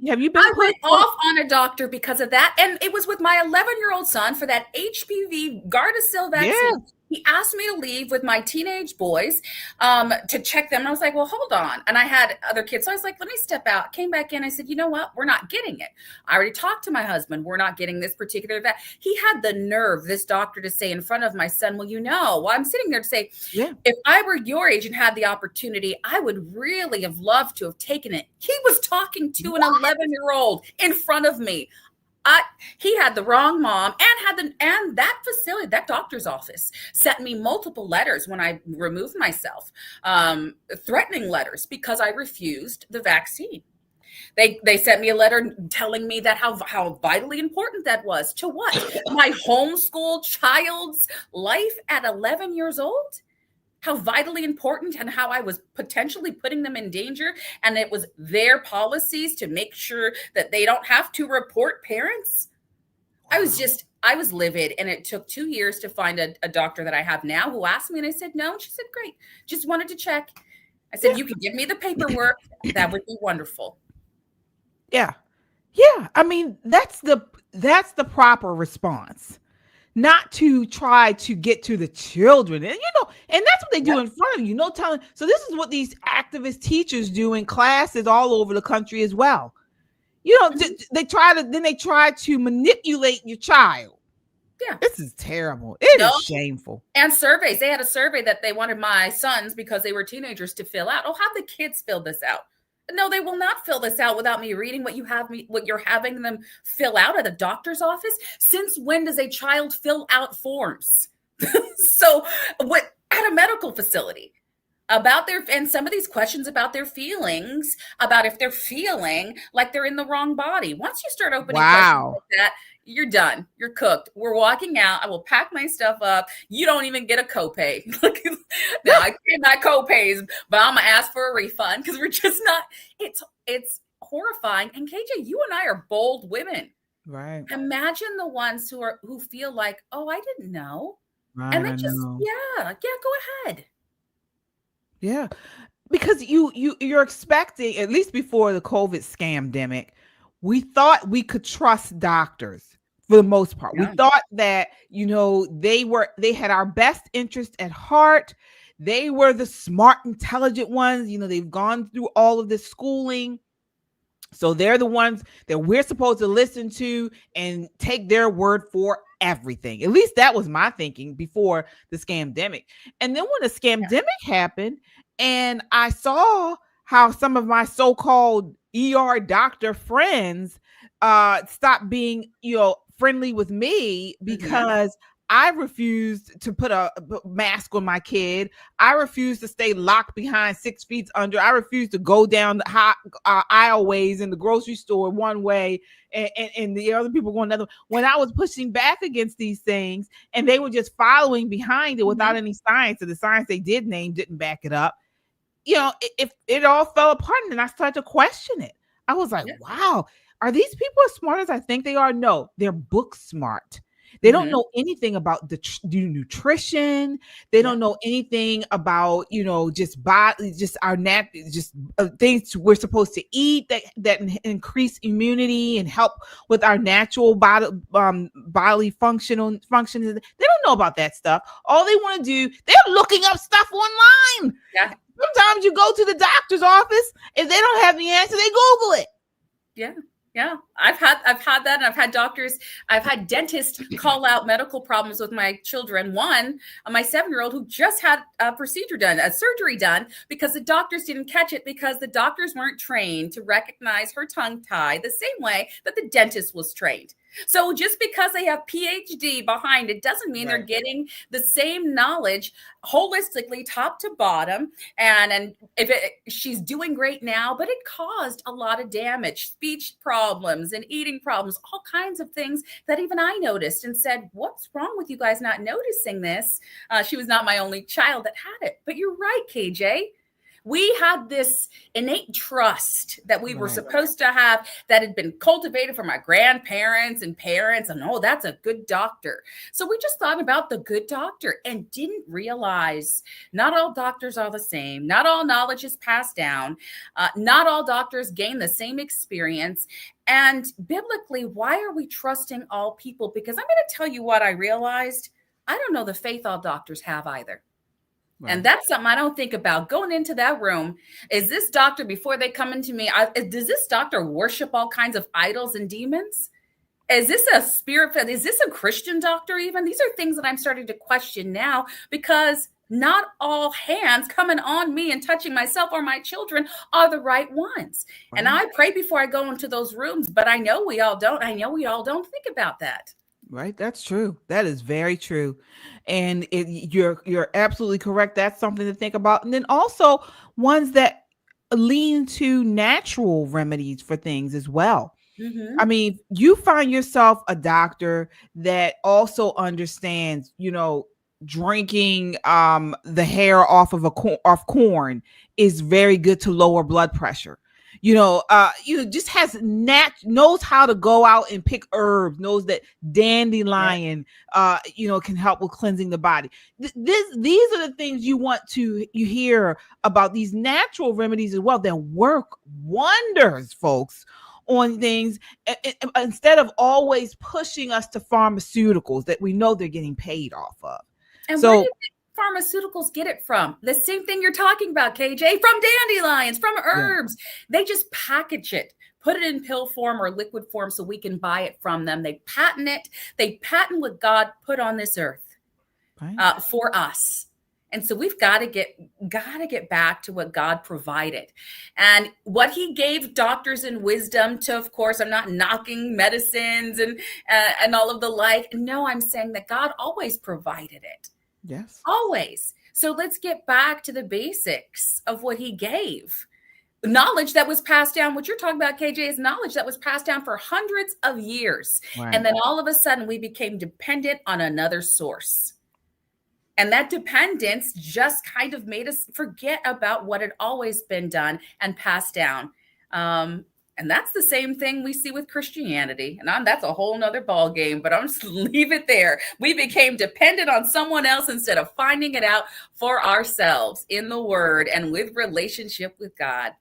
have you been? I went off on a doctor because of that, and it was with my 11-year-old son for that HPV Gardasil vaccine. Yeah. He asked me to leave with my teenage boys to check them. And I was like, well, hold on. And I had other kids. So I was like, let me step out. Came back in. I said, you know what? We're not getting it. I already talked to my husband. We're not getting this particular that. He had the nerve, this doctor, to say in front of my son, well, I'm sitting there to say, if I were your age and had the opportunity, I would really have loved to have taken it. He was talking to an 11-year-old in front of me. He had the wrong mom and that facility, that doctor's office sent me multiple letters when I removed myself, threatening letters because I refused the vaccine. They sent me a letter telling me that how vitally important that was to what? My homeschool child's life at 11 years old? How vitally important and how I was potentially putting them in danger. And it was their policies to make sure that they don't have to report parents. I was livid. And it took 2 years to find a doctor that I have now who asked me, and I said, no. And she said, great. Just wanted to check. I said, you can give me the paperwork. That would be wonderful. Yeah. Yeah. I mean, that's the proper response. Not to try to get to the children. And, and that's what they do in front of you, telling. So this is what these activist teachers do in classes all over the country as well. They try to manipulate your child. Yeah. This is terrible. It is shameful. And surveys. They had a survey that they wanted my sons, because they were teenagers, to fill out. Oh, have the kids fill this out. No, they will not fill this out without me reading what you're having them fill out at a doctor's office. Since when does a child fill out forms? So what at a medical facility and some of these questions about their feelings, about if they're feeling like they're in the wrong body. Once you start opening questions like that, you're done. You're cooked. We're walking out. I will pack my stuff up. You don't even get a copay. Now I get my copays, but I'm gonna ask for a refund because we're just not. It's horrifying. And KJ, you and I are bold women, right? Imagine the ones who feel like, oh, I didn't know, right, and they just go ahead. Yeah. because you're expecting, at least before the COVID scamdemic, we thought we could trust doctors for the most part. We Yeah. thought that, they had our best interest at heart. They were the smart, intelligent ones. They've gone through all of this schooling. So they're the ones that we're supposed to listen to and take their word for everything. At least that was my thinking before the scamdemic. And then when the scamdemic happened, and I saw how some of my so-called ER doctor friends stopped being, friendly with me because I refused to put a mask on my kid. I refused to stay locked behind 6 feet under. I refused to go down the aisleways in the grocery store one way and the other people going another. When I was pushing back against these things and they were just following behind it without any science, and the science they did name didn't back it up, if it all fell apart, and then I started to question it. I was like, wow, are these people as smart as I think they are? No, they're book smart. They don't know anything about the nutrition. They don't know anything about, just body, just our things we're supposed to eat that increase immunity and help with our natural bodily functions. They don't know about that stuff. All they want to do, they're looking up stuff online. Yeah. Sometimes you go to the doctor's office, if they don't have the answer, they Google it. Yeah. Yeah, I've had that, and I've had dentists call out medical problems with my children. One, my 7-year-old, who just had a surgery done, because the doctors didn't catch it, because the doctors weren't trained to recognize her tongue tie the same way that the dentist was trained. So just because they have PhD behind it doesn't mean they're getting the same knowledge holistically, top to bottom. And she's doing great now, but it caused a lot of damage, speech problems and eating problems, all kinds of things that even I noticed and said, what's wrong with you guys not noticing this? She was not my only child that had it. But you're right, KJ. We had this innate trust that we were supposed to have, that had been cultivated from our grandparents and parents. And, oh, that's a good doctor. So we just thought about the good doctor and didn't realize not all doctors are the same. Not all knowledge is passed down. Not all doctors gain the same experience. And biblically, why are we trusting all people? Because I'm going to tell you what I realized. I don't know the faith all doctors have either. Right. And that's something I don't think about. Going into that room, is this doctor, before they come into me, does this doctor worship all kinds of idols and demons? Is this a spirit? Is this a Christian doctor even? These are things that I'm starting to question now, because not all hands coming on me and touching myself or my children are the right ones. Right. And I pray before I go into those rooms, but I know we all don't. I know we all don't think about that. Right. That's true. That is very true. And you're absolutely correct. That's something to think about. And then also ones that lean to natural remedies for things as well. I mean, you find yourself a doctor that also understands, drinking the hair off of corn is very good to lower blood pressure. Just knows how to go out and pick herbs, knows that dandelion, can help with cleansing the body. These are the things you hear about, these natural remedies as well that work wonders, folks, on things, instead of always pushing us to pharmaceuticals that we know they're getting paid off of. And where do you think pharmaceuticals get it from? The same thing you're talking about, KJ, from dandelions, from herbs. They just package it, put it in pill form or liquid form so we can buy it from them. They patent it. They patent what God put on this earth for us. And so we've got to get back to what God provided, and what he gave doctors and wisdom to. Of course, I'm not knocking medicines and all of the like. No, I'm saying that God always provided it. Yes. Always. So let's get back to the basics of what he gave. Knowledge that was passed down. What you're talking about, KJ, is knowledge that was passed down for hundreds of years. Right. And then all of a sudden we became dependent on another source. And that dependence just kind of made us forget about what had always been done and passed down. And And that's the same thing we see with Christianity. And that's a whole nother ball game, but I'm just leave it there. We became dependent on someone else instead of finding it out for ourselves in the word and with relationship with God.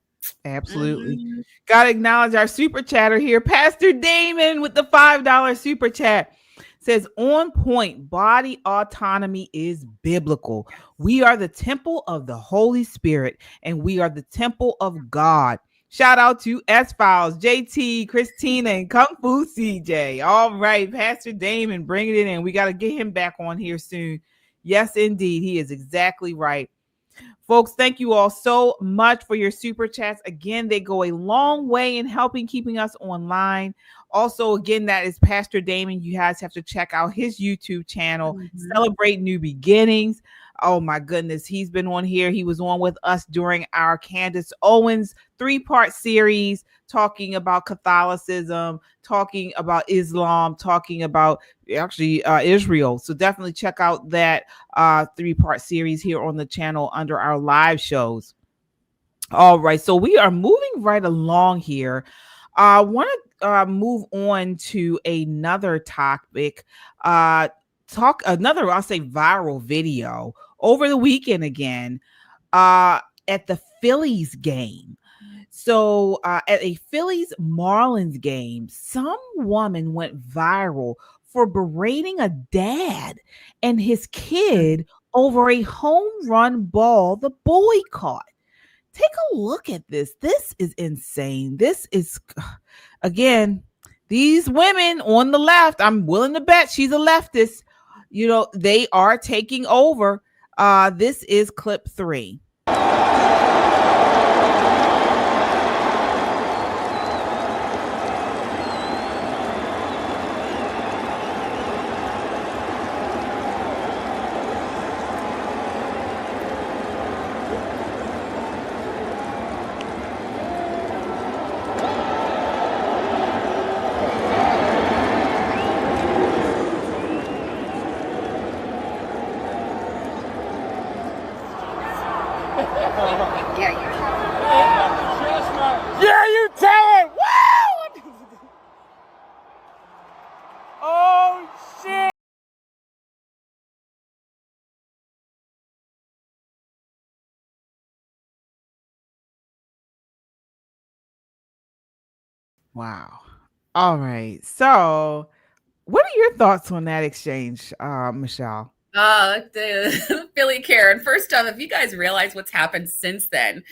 Absolutely. Gotta acknowledge our super chatter here. Pastor Damon with the $5 super chat says, on point, body autonomy is biblical. We are the temple of the Holy Spirit, and we are the temple of God. Shout out to S-Files, JT, Christina, and Kung Fu CJ. All right, Pastor Damon, bring it in. We got to get him back on here soon. Yes, indeed. He is exactly right. Folks, thank you all so much for your super chats. Again, they go a long way in helping keeping us online. Also, again, that is Pastor Damon. You guys have to check out his YouTube channel, Celebrate New Beginnings. Oh my goodness, he's been on here. He was on with us during our Candace Owens 3-part series, talking about Catholicism, talking about Islam, talking about actually Israel. So definitely check out that 3-part series here on the channel under our live shows. All right, so we are moving right along here. I want to move on to another topic. I'll say viral video over the weekend again at the Phillies game. So at a Phillies-Marlins game, some woman went viral for berating a dad and his kid over a home run ball the boy caught. Take a look at this. This is insane. This is, again, these women on the left, I'm willing to bet she's a leftist. You know, they are taking over. This is clip 3. Yeah, you tell it! Woo! Oh, shit! Wow. All right. So, what are your thoughts on that exchange, Michelle? The Philly Karen. First off, if you guys realize what's happened since then,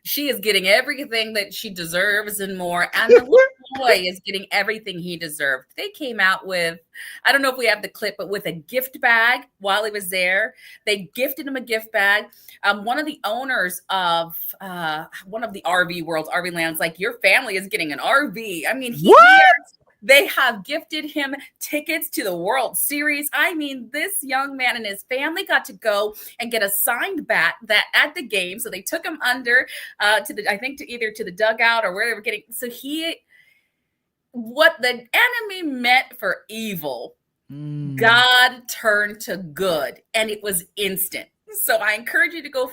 she is getting everything that she deserves and more. And the little boy is getting everything he deserved. They came out with, I don't know if we have the clip, but with a gift bag while he was there. They gifted him a gift bag. One of the owners of one of the RV lands, like, your family is getting an RV. I mean, they have gifted him tickets to the World Series. I mean, this young man and his family got to go and get a signed bat that at the game. So they took him under to the dugout or where they were getting. So what the enemy meant for evil, God turned to good, and it was instant. So I encourage you to go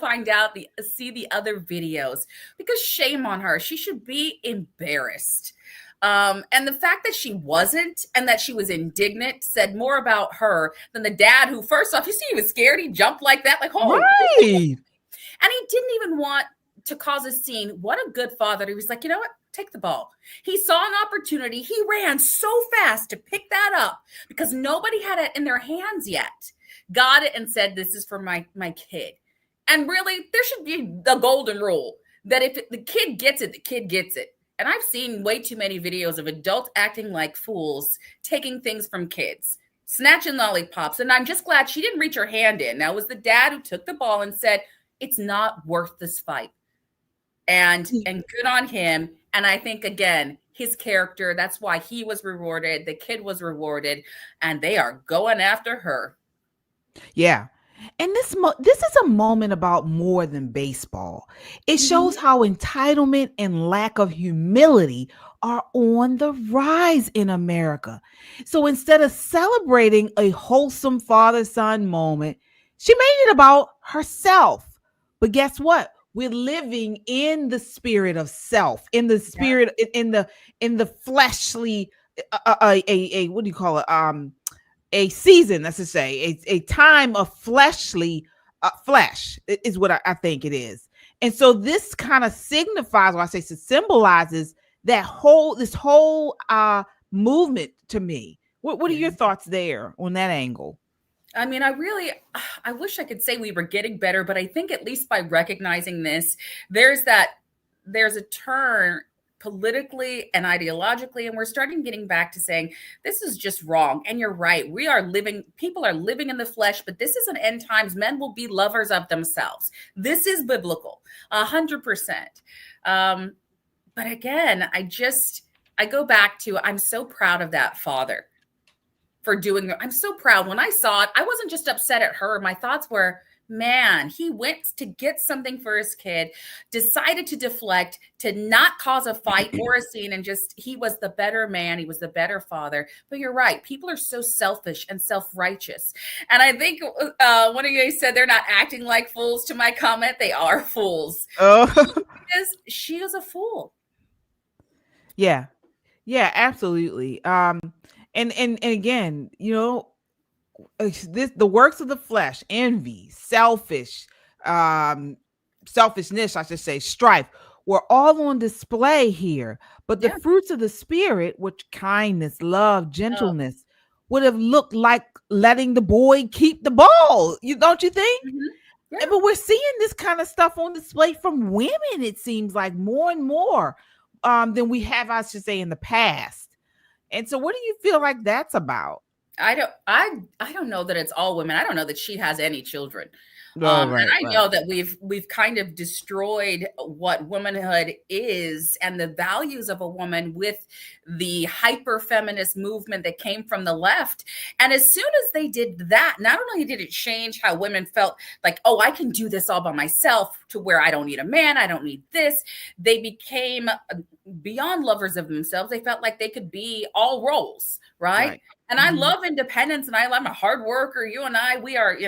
see the other videos, because shame on her. She should be embarrassed. And the fact that she wasn't and that she was indignant said more about her than the dad, who, first off, you see, he was scared. He jumped like that, like, oh, right. And he didn't even want to cause a scene. What a good father. He was like, you know what? Take the ball. He saw an opportunity. He ran so fast to pick that up because nobody had it in their hands yet. Got it and said, this is for my kid. And really, there should be the golden rule that if the kid gets it, the kid gets it. And I've seen way too many videos of adults acting like fools, taking things from kids, snatching lollipops. And I'm just glad she didn't reach her hand in. Now, it was the dad who took the ball and said, it's not worth this fight. And good on him. And I think, again, his character, that's why he was rewarded. The kid was rewarded. And they are going after her. Yeah. And this is a moment about more than baseball. It shows how entitlement and lack of humility are on the rise in America. So instead of celebrating a wholesome father-son moment, she made it about herself. But guess what? we're living in the spirit of self, in the spirit, in the fleshly, a what do you call it? A season, let's just say, a time of fleshly flesh is what I think it is. And so this kind of signifies, or I say symbolizes this whole movement to me. What are your thoughts there on that angle? I mean, I wish I could say we were getting better, but I think at least by recognizing this, there's a turn politically and ideologically, and we're starting getting back to saying this is just wrong. And you're right. People are living in the flesh, but this is an end times. Men will be lovers of themselves. This is biblical, 100%. But again, I go back to, I'm so proud of that father for doing it. I'm so proud. When I saw it, I wasn't just upset at her. My thoughts were, man, he went to get something for his kid, decided to deflect, to not cause a fight or a scene, and he was the better man. He was the better father. But you're right. People are so selfish and self-righteous. And I think one of you guys said they're not acting like fools. To my comment, they are fools. Oh, She is a fool. yeah, absolutely. And again, the works of the flesh, envy, selfishness, I should say, strife, were all on display here. But the fruits of the spirit, which kindness, love, gentleness, would have looked like letting the boy keep the ball. Don't you think? Mm-hmm. Yeah. But we're seeing this kind of stuff on display from women, it seems like, more and more than we have, I should say, in the past. And so what do you feel like that's about? I don't know that it's all women. I don't know that she has any children. Right, and I know that we've kind of destroyed what womanhood is and the values of a woman with the hyper feminist movement that came from the left. And as soon as they did that, not only did it change how women felt like, oh, I can do this all by myself, to where I don't need a man, I don't need this. They became beyond lovers of themselves. They felt like they could be all roles, right? And I love independence, and I'm a hard worker. You and I, we are,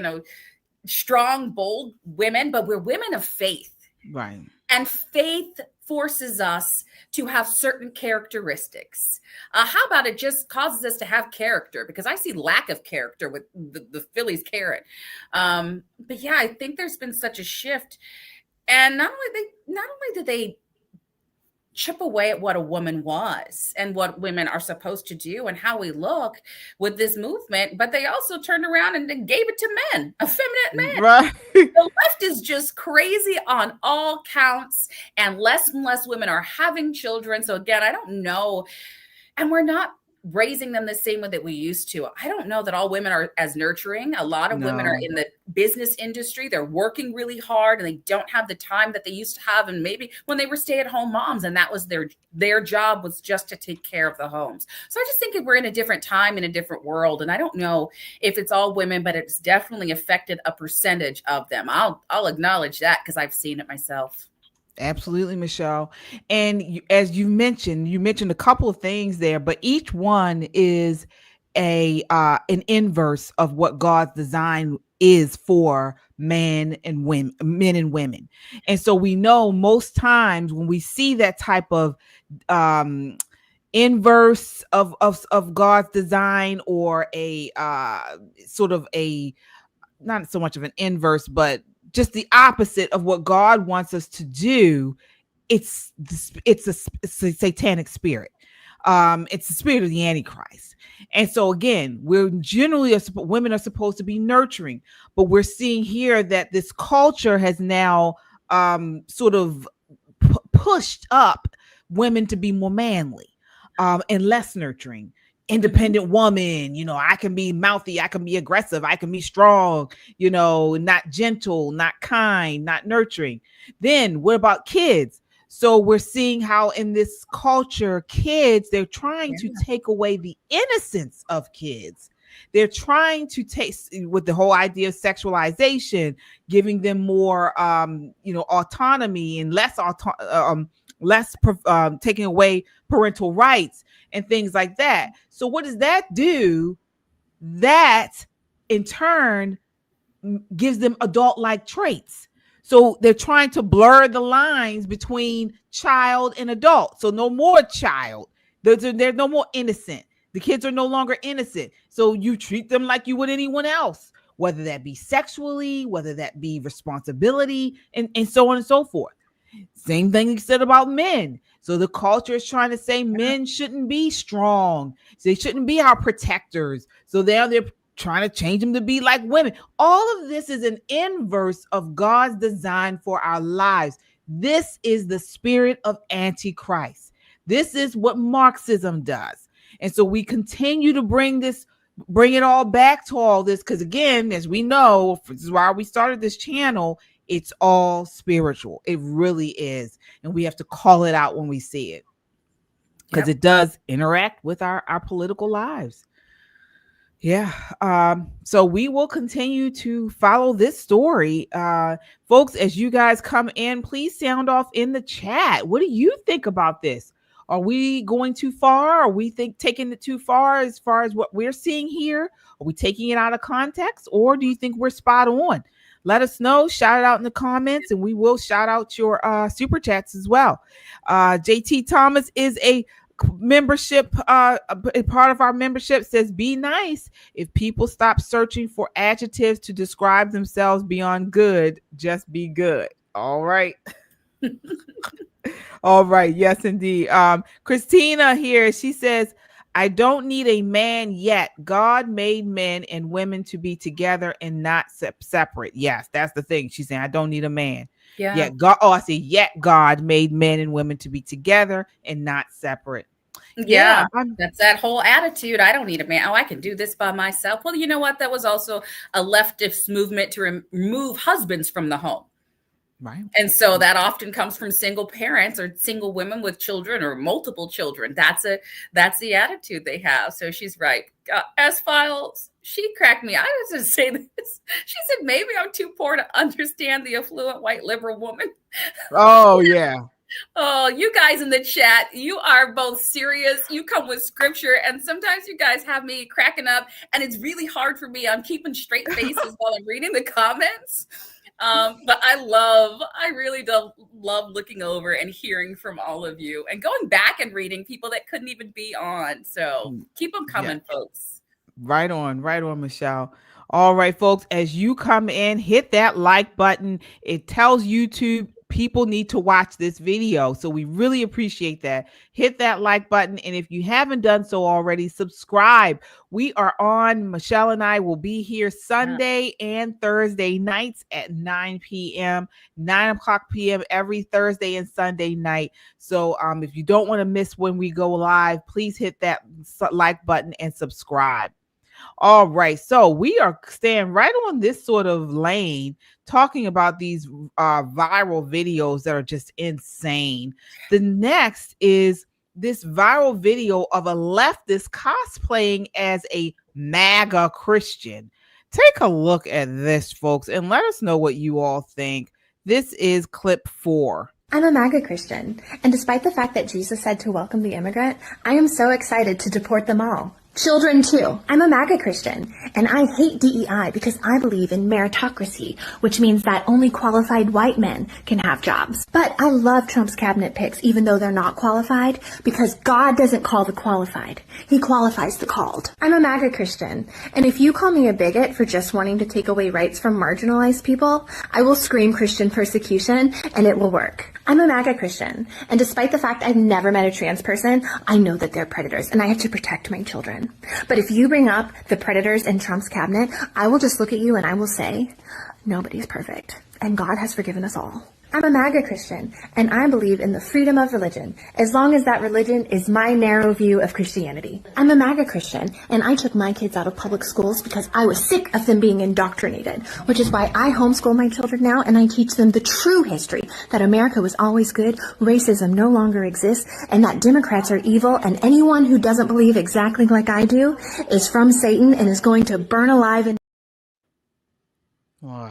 strong, bold women, but we're women of faith. Right. And faith forces us to have certain characteristics. How about it just causes us to have character? Because I see lack of character with the Phillies Karen. But yeah, I think there's been such a shift. And not only did they chip away at what a woman was and what women are supposed to do and how we look with this movement, but they also turned around and gave it to men, effeminate men. Right. The left is just crazy on all counts, and less women are having children. So again, I don't know. And we're not raising them the same way that we used to. I don't know that all women are as nurturing. A lot of women are in the business industry. They're working really hard and they don't have the time that they used to have. And maybe when they were stay-at-home moms and that was their job was just to take care of the homes. So I just think we're in a different time, in a different world. And I don't know if it's all women, but it's definitely affected a percentage of them. I'll acknowledge that because I've seen it myself. Absolutely, Michelle. And as you mentioned a couple of things there, but each one is an inverse of what God's design is for men and women. And so we know most times when we see that type of inverse of God's design, or a sort of a, not so much of an inverse, but just the opposite of what God wants us to do, it's a satanic spirit. It's the spirit of the Antichrist. And so again, women are supposed to be nurturing, but we're seeing here that this culture has now sort of pushed up women to be more manly and less nurturing. Independent woman, I can be mouthy, I can be aggressive, I can be strong, not gentle, not kind, not nurturing. Then what about kids? So we're seeing how in this culture, they're trying to take away the innocence of kids. They're trying to take, with the whole idea of sexualization, giving them more, autonomy and less taking away parental rights and things like that. So what does that do? That in turn gives them adult-like traits. So they're trying to blur the lines between child and adult. So no more child. They're no more innocent. The kids are no longer innocent. So you treat them like you would anyone else, whether that be sexually, whether that be responsibility, and so on and so forth. Same thing you said about men. So the culture is trying to say men shouldn't be strong. They shouldn't be our protectors. So they're trying to change them to be like women. All of this is an inverse of God's design for our lives. This is the spirit of Antichrist. This is what Marxism does. And so we continue to bring it all back to all this, because again, as we know, this is why we started this channel, it's all spiritual. It really is. And we have to call it out when we see it, because it does interact with our political lives. Yeah. So we will continue to follow this story. Folks, as you guys come in, please sound off in the chat. What do you think about this? Are we going too far? Are we taking it too far as what we're seeing here? Are we taking it out of context, or do you think we're spot on? Let us know. Shout it out in the comments, and we will shout out your super chats as well. JT Thomas is a membership, a part of our membership, says, be nice. If people stop searching for adjectives to describe themselves beyond good, just be good. All right. All right. Yes, indeed. Christina here, she says, I don't need a man yet. God made men and women to be together and not separate. Yes, that's the thing. She's saying, I don't need a man. Yeah. Yet God, I see. Yet God made men and women to be together and not separate. Yeah, that's that whole attitude. I don't need a man. Oh, I can do this by myself. Well, you know what? That was also a leftist movement to remove husbands from the home. Right. And so that often comes from single parents or single women with children or multiple children. That's the attitude they have. So she's right. S-Files, she cracked me. I was going to say this. She said, maybe I'm too poor to understand the affluent white liberal woman. Oh, yeah. Oh, you guys in the chat, you are both serious. You come with scripture, and sometimes you guys have me cracking up, and it's really hard for me. I'm keeping straight faces while I'm reading the comments. But I really do love looking over and hearing from all of you and going back and reading people that couldn't even be on. So keep them coming, folks. Right on, Michelle. All right, folks, as you come in, hit that like button. It tells YouTube people need to watch this video. So we really appreciate that. Hit that like button. And if you haven't done so already, subscribe. We are on. Michelle and I will be here Sunday and Thursday nights at 9 p.m., 9 o'clock p.m. every Thursday and Sunday night. So if you don't want to miss when we go live, please hit that like button and subscribe. All right. So we are staying right on this sort of lane, talking about these viral videos that are just insane. The next is this viral video of a leftist cosplaying as a MAGA Christian. Take a look at this, folks, and let us know what you all think. This is clip 4. I'm a MAGA Christian, and despite the fact that Jesus said to welcome the immigrant, I am so excited to deport them all. Children too. I'm a MAGA Christian, and I hate DEI because I believe in meritocracy, which means that only qualified white men can have jobs. But I love Trump's cabinet picks, even though they're not qualified, because God doesn't call the qualified. He qualifies the called. I'm a MAGA Christian, and if you call me a bigot for just wanting to take away rights from marginalized people, I will scream Christian persecution, and it will work. I'm a MAGA Christian, and despite the fact I've never met a trans person, I know that they're predators, and I have to protect my children. But if you bring up the predators in Trump's cabinet, I will just look at you and I will say, nobody's perfect, and God has forgiven us all. I'm a MAGA Christian, and I believe in the freedom of religion, as long as that religion is my narrow view of Christianity. I'm a MAGA Christian, and I took my kids out of public schools because I was sick of them being indoctrinated, which is why I homeschool my children now, and I teach them the true history, that America was always good, racism no longer exists, and that Democrats are evil, and anyone who doesn't believe exactly like I do is from Satan and is going to burn alive in... Wow.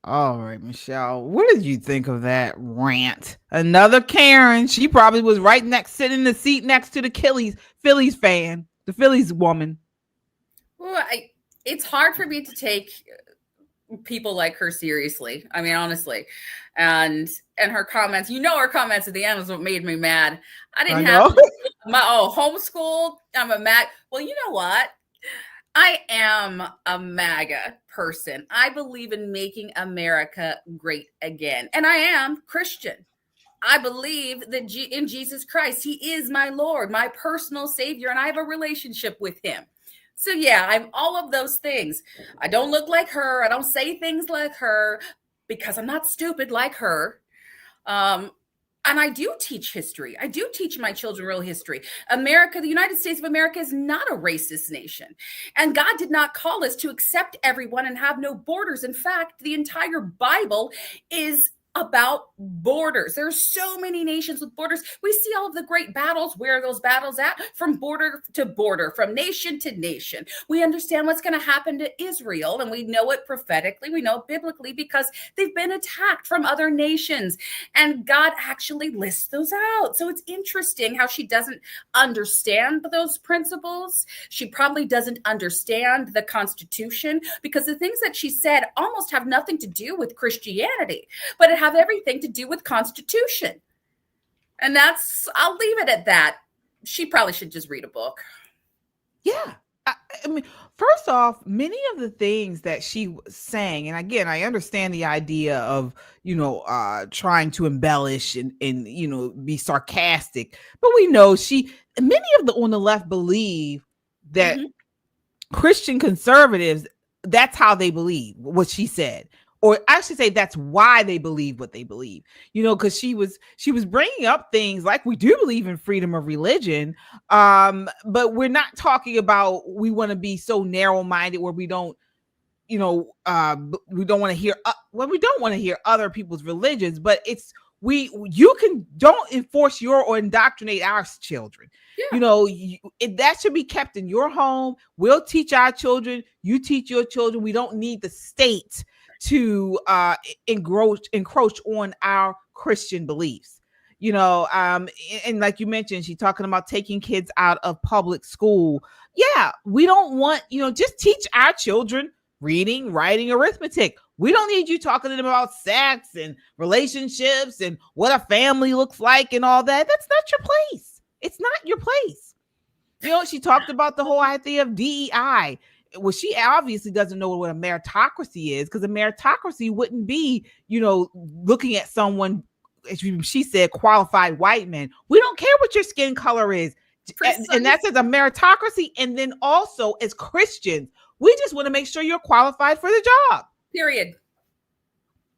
All right, Michelle, what did you think of that rant? Another Karen. She probably was sitting in the seat next to the Phillies fan, the Phillies woman. Well, it's hard for me to take people like her seriously. I mean, honestly. And her comments, her comments at the end was what made me mad. I didn't have my homeschooled. I'm a MAGA. Well, you know what? I am a MAGA person. I believe in making America great again. And I am Christian. I believe that in Jesus Christ, he is my Lord, my personal savior, and I have a relationship with him. So yeah, I'm all of those things. I don't look like her. I don't say things like her because I'm not stupid like her. And I do teach history. I do teach my children real history. America, the United States of America, is not a racist nation. And God did not call us to accept everyone and have no borders. In fact, the entire Bible is about borders. There are so many nations with borders. We see all of the great battles. Where are those battles at? From border to border, from nation to nation. We understand what's going to happen to Israel, and we know it prophetically. We know it biblically because they've been attacked from other nations, and God actually lists those out. So it's interesting how she doesn't understand those principles. She probably doesn't understand the Constitution because the things that she said almost have nothing to do with Christianity, but it have everything to do with Constitution. And I'll leave it at that. She probably should just read a book. Yeah. I mean, first off, many of the things that she was saying, and again, I understand the idea of, trying to embellish and be sarcastic, but we know many of the on the left believe that Christian conservatives, that's how they believe what she said. Or I should say that's why they believe what they believe, because she was bringing up things like we do believe in freedom of religion, but we're not talking about we want to be so narrow-minded where we don't, we don't want to hear other people's religions, but it's don't enforce or indoctrinate our children. Yeah. That should be kept in your home. We'll teach our children. You teach your children. We don't need the state to encroach on our Christian beliefs, and like you mentioned, she's talking about taking kids out of public school. Yeah, we don't want, just teach our children reading, writing, arithmetic. We don't need you talking to them about sex and relationships and what a family looks like and all that. That's not your place. It's not your place. She talked about the whole idea of DEI. Well, she obviously doesn't know what a meritocracy is, because a meritocracy wouldn't be, looking at someone, she said, qualified white men. We don't care what your skin color is. And that's as a meritocracy. And then also as Christians, we just want to make sure you're qualified for the job. Period.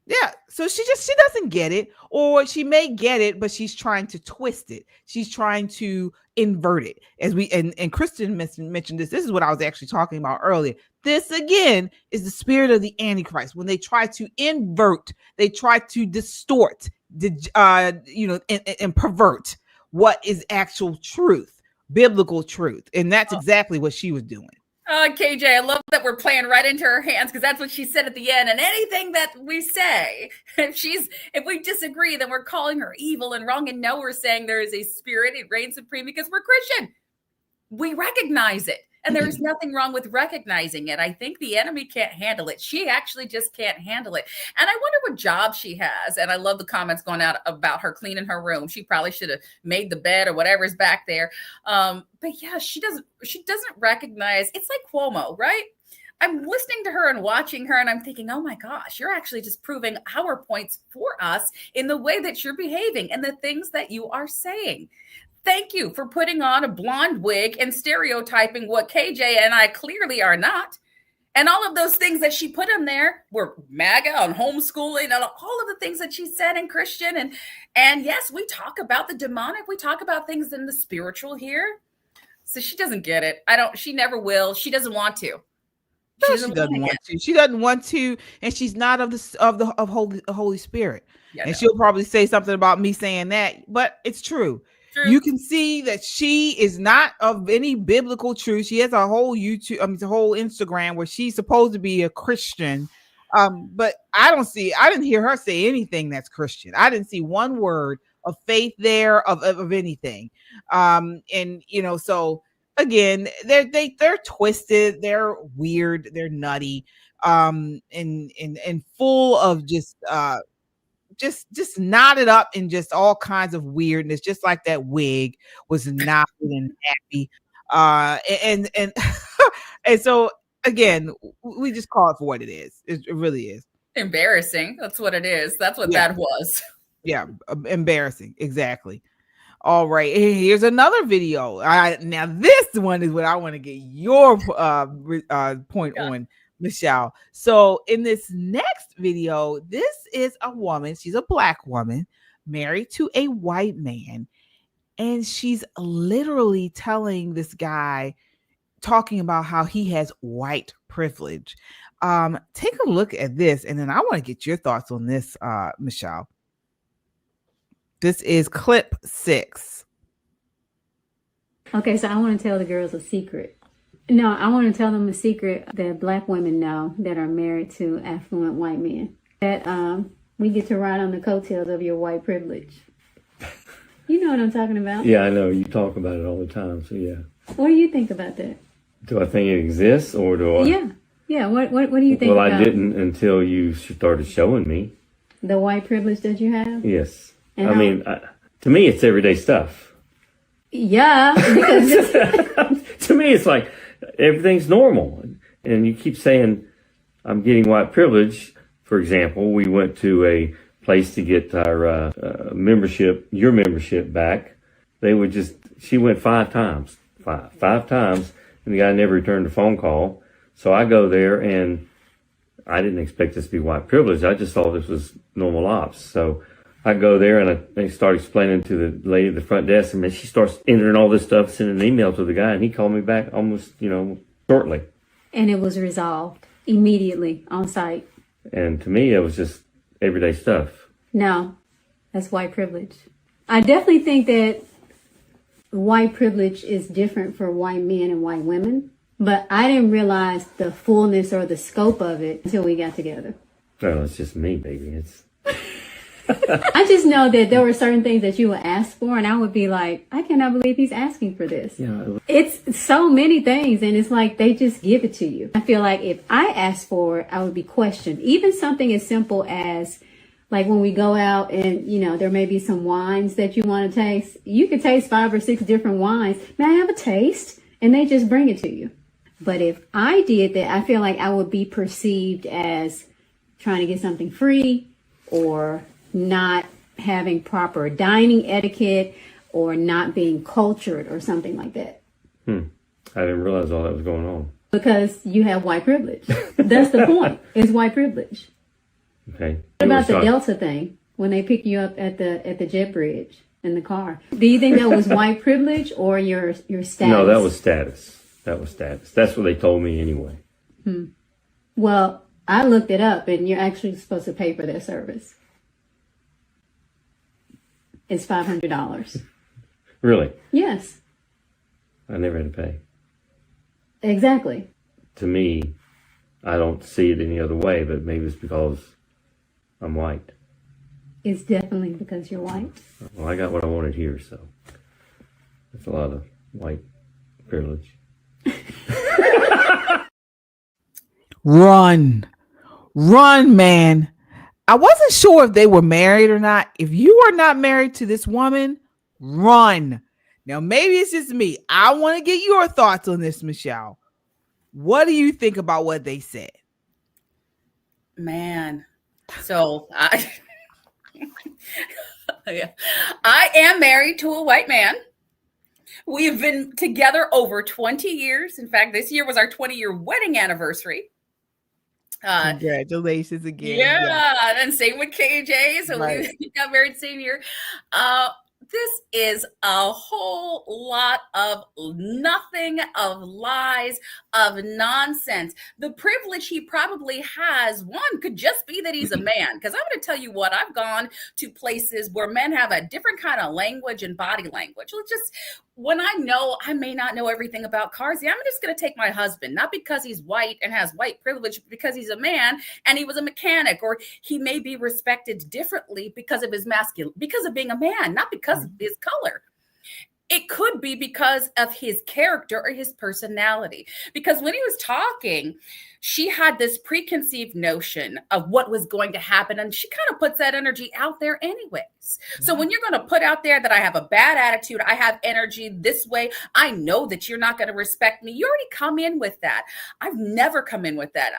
Yeah. So she doesn't get it, or she may get it, but she's trying to twist it. She's trying to invert it. And Kristen mentioned this. This is what I was actually talking about earlier. This again is the spirit of the Antichrist. When they try to invert, they try to distort, and pervert what is actual truth, biblical truth. And that's exactly what she was doing. KJ, I love that we're playing right into her hands, because that's what she said at the end. And anything that we say, if we disagree, then we're calling her evil and wrong. And no, we're saying there is a spirit, it reigns supreme because we're Christian. We recognize it. And there's nothing wrong with recognizing it. I think the enemy can't handle it. She actually just can't handle it. And I wonder what job she has. And I love the comments going out about her cleaning her room. She probably should have made the bed or whatever's back there. But yeah, she doesn't recognize. It's like Cuomo, right? I'm listening to her and watching her, and I'm thinking, oh my gosh, you're actually just proving our points for us in the way that you're behaving and the things that you are saying. Thank you for putting on a blonde wig and stereotyping what KJ and I clearly are not. And all of those things that she put in there were MAGA on homeschooling and all of the things that she said in Christian. And yes, we talk about the demonic. We talk about things in the spiritual here. So she doesn't get it. She never will. She doesn't want to. She doesn't want to. She doesn't want to, and she's not of the Holy Spirit. Yeah, and she'll probably say something about me saying that, but it's true. You can see that she is not of any biblical truth. She has a whole the whole Instagram where she's supposed to be a Christian. But I didn't hear her say anything that's Christian. I didn't see one word of faith there of anything. So again, they're twisted, they're weird, they're nutty. and full of just knotted up in just all kinds of weirdness, just like that wig was knotted and nappy. And and so again, we just call it for what it is. It really is embarrassing. That's what it is. That's what that was. Yeah, embarrassing. Exactly. All right, here's another video. Now this one is what I want to get your point on, Michelle. So in this next video, this is a woman. She's a Black woman married to a white man, and she's literally telling this guy, talking about how he has white privilege. Take a look at this, and then I want to get your thoughts on this, Michelle. This is clip 6. Okay, so I want to tell the girls a secret. No, I want to tell them a secret that Black women know that are married to affluent white men. That we get to ride on the coattails of your white privilege. You know what I'm talking about? Yeah, I know. You talk about it all the time, so yeah. What do you think about that? Do I think it exists, or do I? Yeah. What do you think about? Well, I didn't until you started showing me. The white privilege that you have? Yes. And I mean, to me, it's everyday stuff. Yeah. Because to me, it's like everything's normal. And you keep saying, I'm getting white privilege. For example, we went to a place to get our your membership back. She went 5 times, five times, and the guy never returned a phone call. So I go there, and I didn't expect this to be white privilege. I just thought this was normal ops. So I go there, and they start explaining to the lady at the front desk, and then she starts entering all this stuff, sending an email to the guy, and he called me back almost, shortly. And it was resolved immediately on site. And to me, it was just everyday stuff. No, that's white privilege. I definitely think that white privilege is different for white men and white women, but I didn't realize the fullness or the scope of it until we got together. Well, it's just me, baby. I just know that there were certain things that you would ask for, and I would be like, I cannot believe he's asking for this. Yeah. It's so many things, and it's like they just give it to you. I feel like if I asked for it, I would be questioned. Even something as simple as, like when we go out and, there may be some wines that you want to taste. You could taste 5 or 6 different wines. May I have a taste? And they just bring it to you. But if I did that, I feel like I would be perceived as trying to get something free, or not having proper dining etiquette, or not being cultured or something like that. I didn't realize all that was going on. Because you have white privilege. That's the point. It's white privilege. Okay. What about the Delta thing when they pick you up at the jet bridge in the car? Do you think that was white privilege or your status? No, that was status. That's what they told me anyway. Well, I looked it up, and you're actually supposed to pay for that service. It's $500. Really? Yes. I never had to pay. Exactly. To me, I don't see it any other way, but maybe it's because I'm white. It's definitely because you're white. Well, I got what I wanted here, so that's a lot of white privilege. Run, man. I wasn't sure if they were married or not. If you are not married to this woman, run. Now, maybe it's just me. I want to get your thoughts on this, Michelle. What do you think about what they said? Man, so I am married to a white man. We've been together over 20 years. In fact, this year was our 20-year wedding anniversary. Congratulations again. Yeah, and same with KJ. So right. We got married same year. This is a whole lot of nothing, of lies, of nonsense. The privilege he probably has, one, could just be that he's a man. Because I'm going to tell you what, I've gone to places where men have a different kind of language and body language. When I may not know everything about cars, I'm just going to take my husband, not because he's white and has white privilege, but because he's a man and he was a mechanic, or he may be respected differently because of his because of being a man, not because of his color. It could be because of his character or his personality. Because when he was talking, she had this preconceived notion of what was going to happen. And she kind of puts that energy out there anyways. So when you're going to put out there that I have a bad attitude, I have energy this way, I know that you're not going to respect me. You already come in with that. I've never come in with that.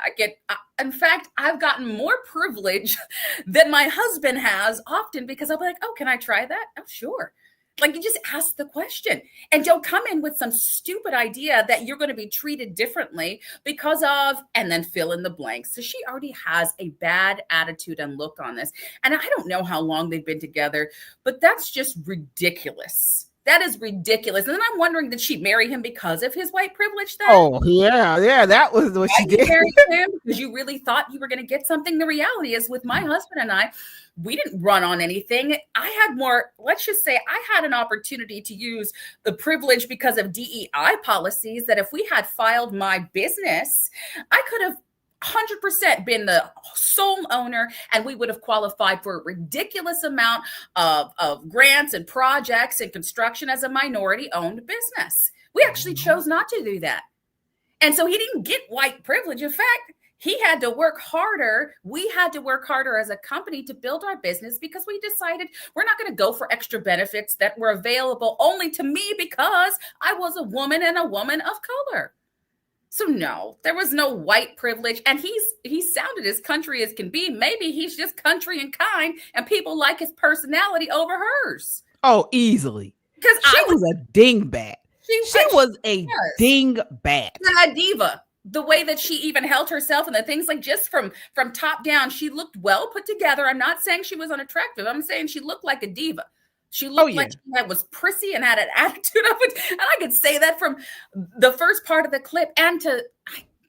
In fact, I've gotten more privilege than my husband has often because I'll be like, oh, can I try that? Oh, sure. Like, you just ask the question and don't come in with some stupid idea that you're going to be treated differently because of, and then fill in the blanks. So she already has a bad attitude and look on this. And I don't know how long they've been together, but that's just ridiculous. That is ridiculous. And then I'm wondering, did she marry him because of his white privilege then? Oh, yeah, that was what she did. You married him because you really thought you were going to get something. The reality is, with my husband and I, we didn't run on anything. I had more, let's just say I had an opportunity to use the privilege because of DEI policies that if we had filed my business, I could have 100% been the sole owner, and we would have qualified for a ridiculous amount of grants and projects and construction as a minority owned business. We actually chose not to do that. And so he didn't get white privilege. In fact, he had to work harder. We had to work harder as a company to build our business because we decided we're not going to go for extra benefits that were available only to me because I was a woman and a woman of color. So no, there was no white privilege. And he sounded as country as can be. Maybe he's just country and kind and people like his personality over hers. Oh, easily. Because she was a dingbat. She was a dingbat. A diva. The way that she even held herself and the things, like, just from top down, she looked well put together. I'm not saying she was unattractive. I'm saying she looked like a diva. She looked like she was prissy and had an attitude of it. And I could say that from the first part of the clip. And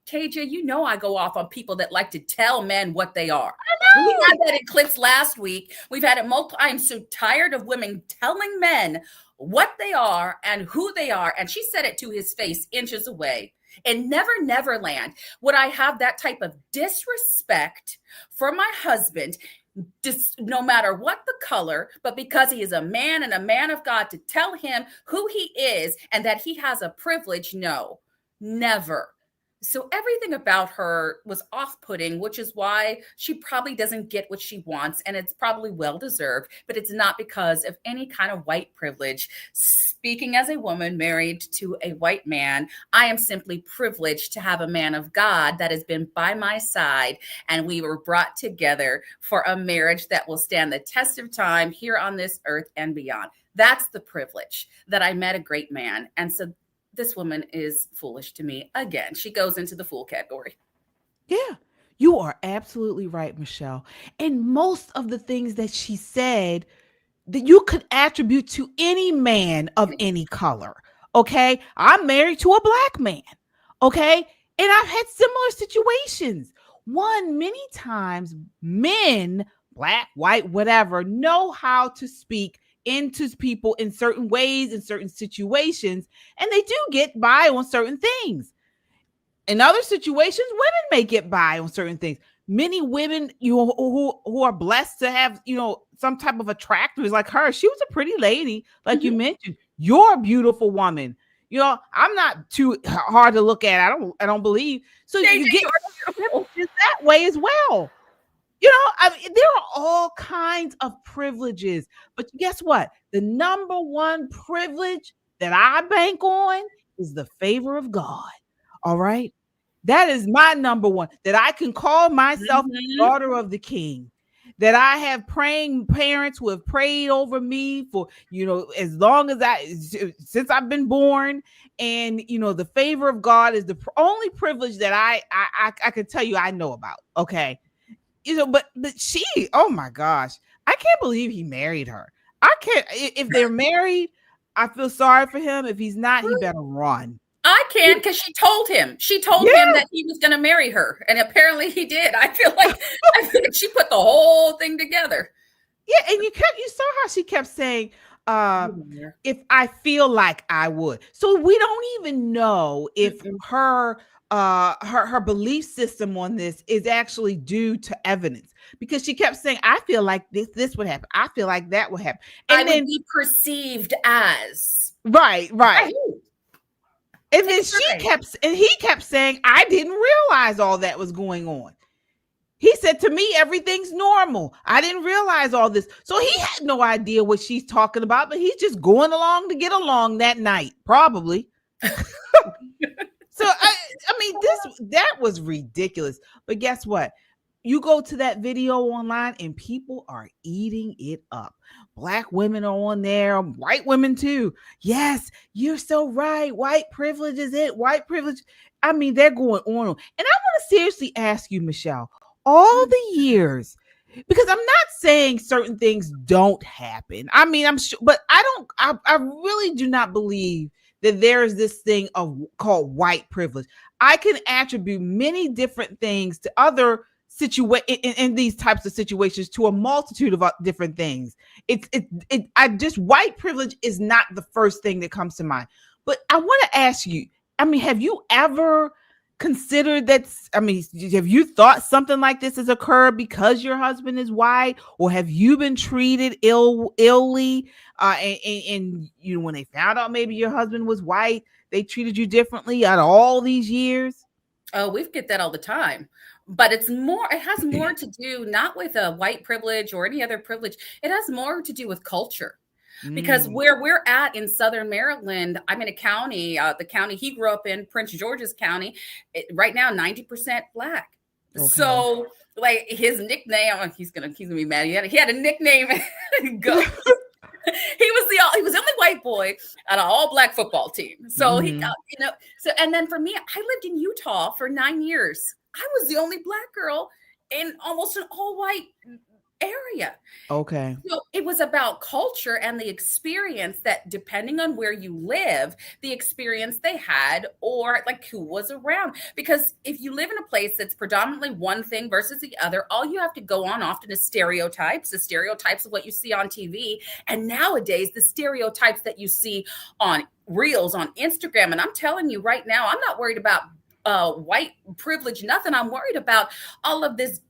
KJ, you know I go off on people that like to tell men what they are. I know. We had that in clips last week. We've had it multiple. I am so tired of women telling men what they are and who they are. And she said it to his face inches away. In Never Land, would I have that type of disrespect for my husband, no matter what the color, but because he is a man and a man of God, to tell him who he is and that he has a privilege? No, never. So everything about her was off-putting, which is why she probably doesn't get what she wants, and it's probably well-deserved, but it's not because of any kind of white privilege. Speaking as a woman married to a white man, I am simply privileged to have a man of God that has been by my side, and we were brought together for a marriage that will stand the test of time here on this earth and beyond. That's the privilege, that I met a great man. And so this woman is foolish to me. Again, she goes into the fool category. Yeah, you are absolutely right, Michelle. And most of the things that she said that you could attribute to any man of any color. Okay, I'm married to a black man. Okay, and I've had similar situations. Many times men, black, white, whatever, know how to speak into people in certain ways, in certain situations, and they do get by on certain things. In other situations, women may get by on certain things. Many women, who are blessed to have, some type of attractors like her. She was a pretty lady, like you mentioned. You're a beautiful woman. I'm not too hard to look at. I don't believe. So you get that way as well. There are all kinds of privileges, but guess what? The number one privilege that I bank on is the favor of God. All right. That is my number one, that I can call myself the daughter of the King, that I have praying parents who have prayed over me for, as long as since I've been born. And, the favor of God is the only privilege that I can tell you I know about. Okay. But she, oh my gosh, I can't believe he married her. I can't. If they're married, I feel sorry for him. If he's not, he better run. I can, because she told him. She told him that he was going to marry her, and apparently he did. I feel like she put the whole thing together. Yeah, and you saw how she kept saying, "If I feel like I would." So we don't even know if her belief system on this is actually due to evidence, because she kept saying, I feel like this would happen. I feel like that would happen. And I would be perceived as. Right. Right. And then he kept saying, I didn't realize all that was going on. He said to me, everything's normal. I didn't realize all this. So he had no idea what she's talking about, but he's just going along to get along that night, probably. So I mean, that was ridiculous. But guess what? You go to that video online and people are eating it up. Black women are on there, white women too. Yes, you're so right. White privilege is it. White privilege. I mean, they're going on. And I want to seriously ask you, Michelle, all the years, because I'm not saying certain things don't happen. I mean, I'm sure, but I really do not believe that there is this thing called white privilege. I can attribute many different things to other in these types of situations, to a multitude of different things. White privilege is not the first thing that comes to mind. But I want to ask you, I mean, have you ever considered that? I mean, have you thought something like this has occurred because your husband is white, or have you been treated illy? And you know, when they found out maybe your husband was white, they treated you differently out of all these years? Oh, we get that all the time. But it has more to do not with a white privilege or any other privilege. It has more to do with culture. Because where we're at in Southern Maryland, I'm in a county, the county he grew up in, Prince George's County, right now 90% Black. Okay. So like his nickname, he's gonna be mad. He had a nickname. Ghost. He was the only white boy on an all Black football team. So he got, and then for me, I lived in Utah for 9 years. I was the only Black girl in almost an all white area. Okay. So it was about culture and the experience that, depending on where you live, the experience they had, or like who was around. Because if you live in a place that's predominantly one thing versus the other, all you have to go on often is stereotypes, the stereotypes of what you see on TV. And nowadays, the stereotypes that you see on Reels, on Instagram. And I'm telling you right now, I'm not worried about white privilege, nothing. I'm worried about all of this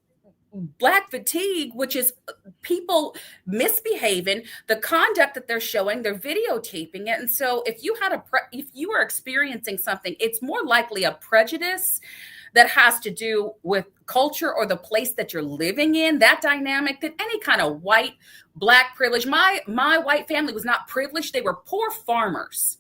Black fatigue, which is people misbehaving, the conduct that they're showing, they're videotaping it. And so if you are experiencing something, it's more likely a prejudice that has to do with culture or the place that you're living in, that dynamic, than any kind of white, Black privilege. My white family was not privileged. They were poor farmers.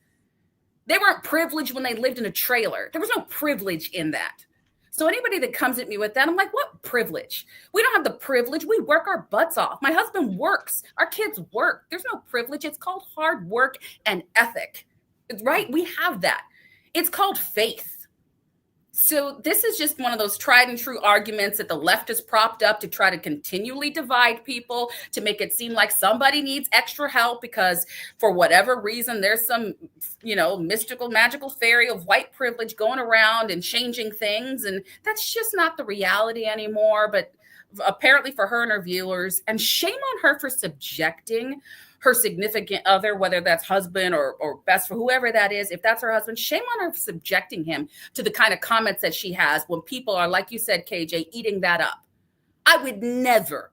They weren't privileged when they lived in a trailer. There was no privilege in that. So anybody that comes at me with that, I'm like, what privilege? We don't have the privilege. We work our butts off. My husband works. Our kids work. There's no privilege. It's called hard work and ethic, right? We have that. It's called faith. So this is just one of those tried and true arguments that the left has propped up to try to continually divide people, to make it seem like somebody needs extra help because for whatever reason, there's some, mystical, magical fairy of white privilege going around and changing things. And that's just not the reality anymore. But apparently for her and her viewers, and shame on her for subjecting her significant other, whether that's husband or best for whoever that is, if that's her husband, shame on her for subjecting him to the kind of comments that she has when people are, like you said, KJ, eating that up. I would never,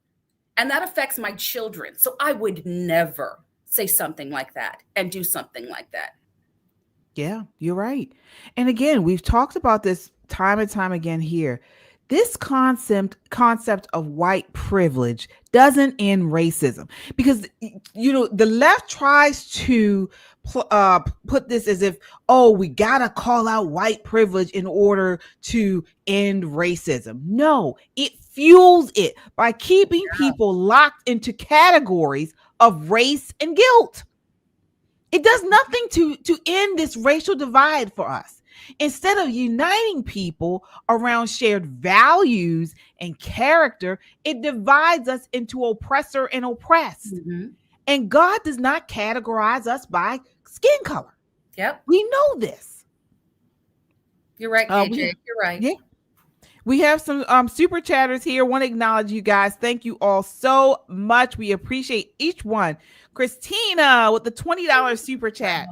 and that affects my children. So I would never say something like that and do something like that. Yeah, you're right. And again, we've talked about this time and time again here. This concept of white privilege doesn't end racism, because, the left tries to put this as if, we got to call out white privilege in order to end racism. No, it fuels it by keeping people locked into categories of race and guilt. It does nothing to end this racial divide for us. Instead of uniting people around shared values and character, it divides us into oppressor and oppressed. Mm-hmm. And God does not categorize us by skin color. Yep. We know this. You're right, KJ. You're right. Yeah. We have some super chatters here. Want to acknowledge you guys. Thank you all so much. We appreciate each one. Christina with the $20 super chat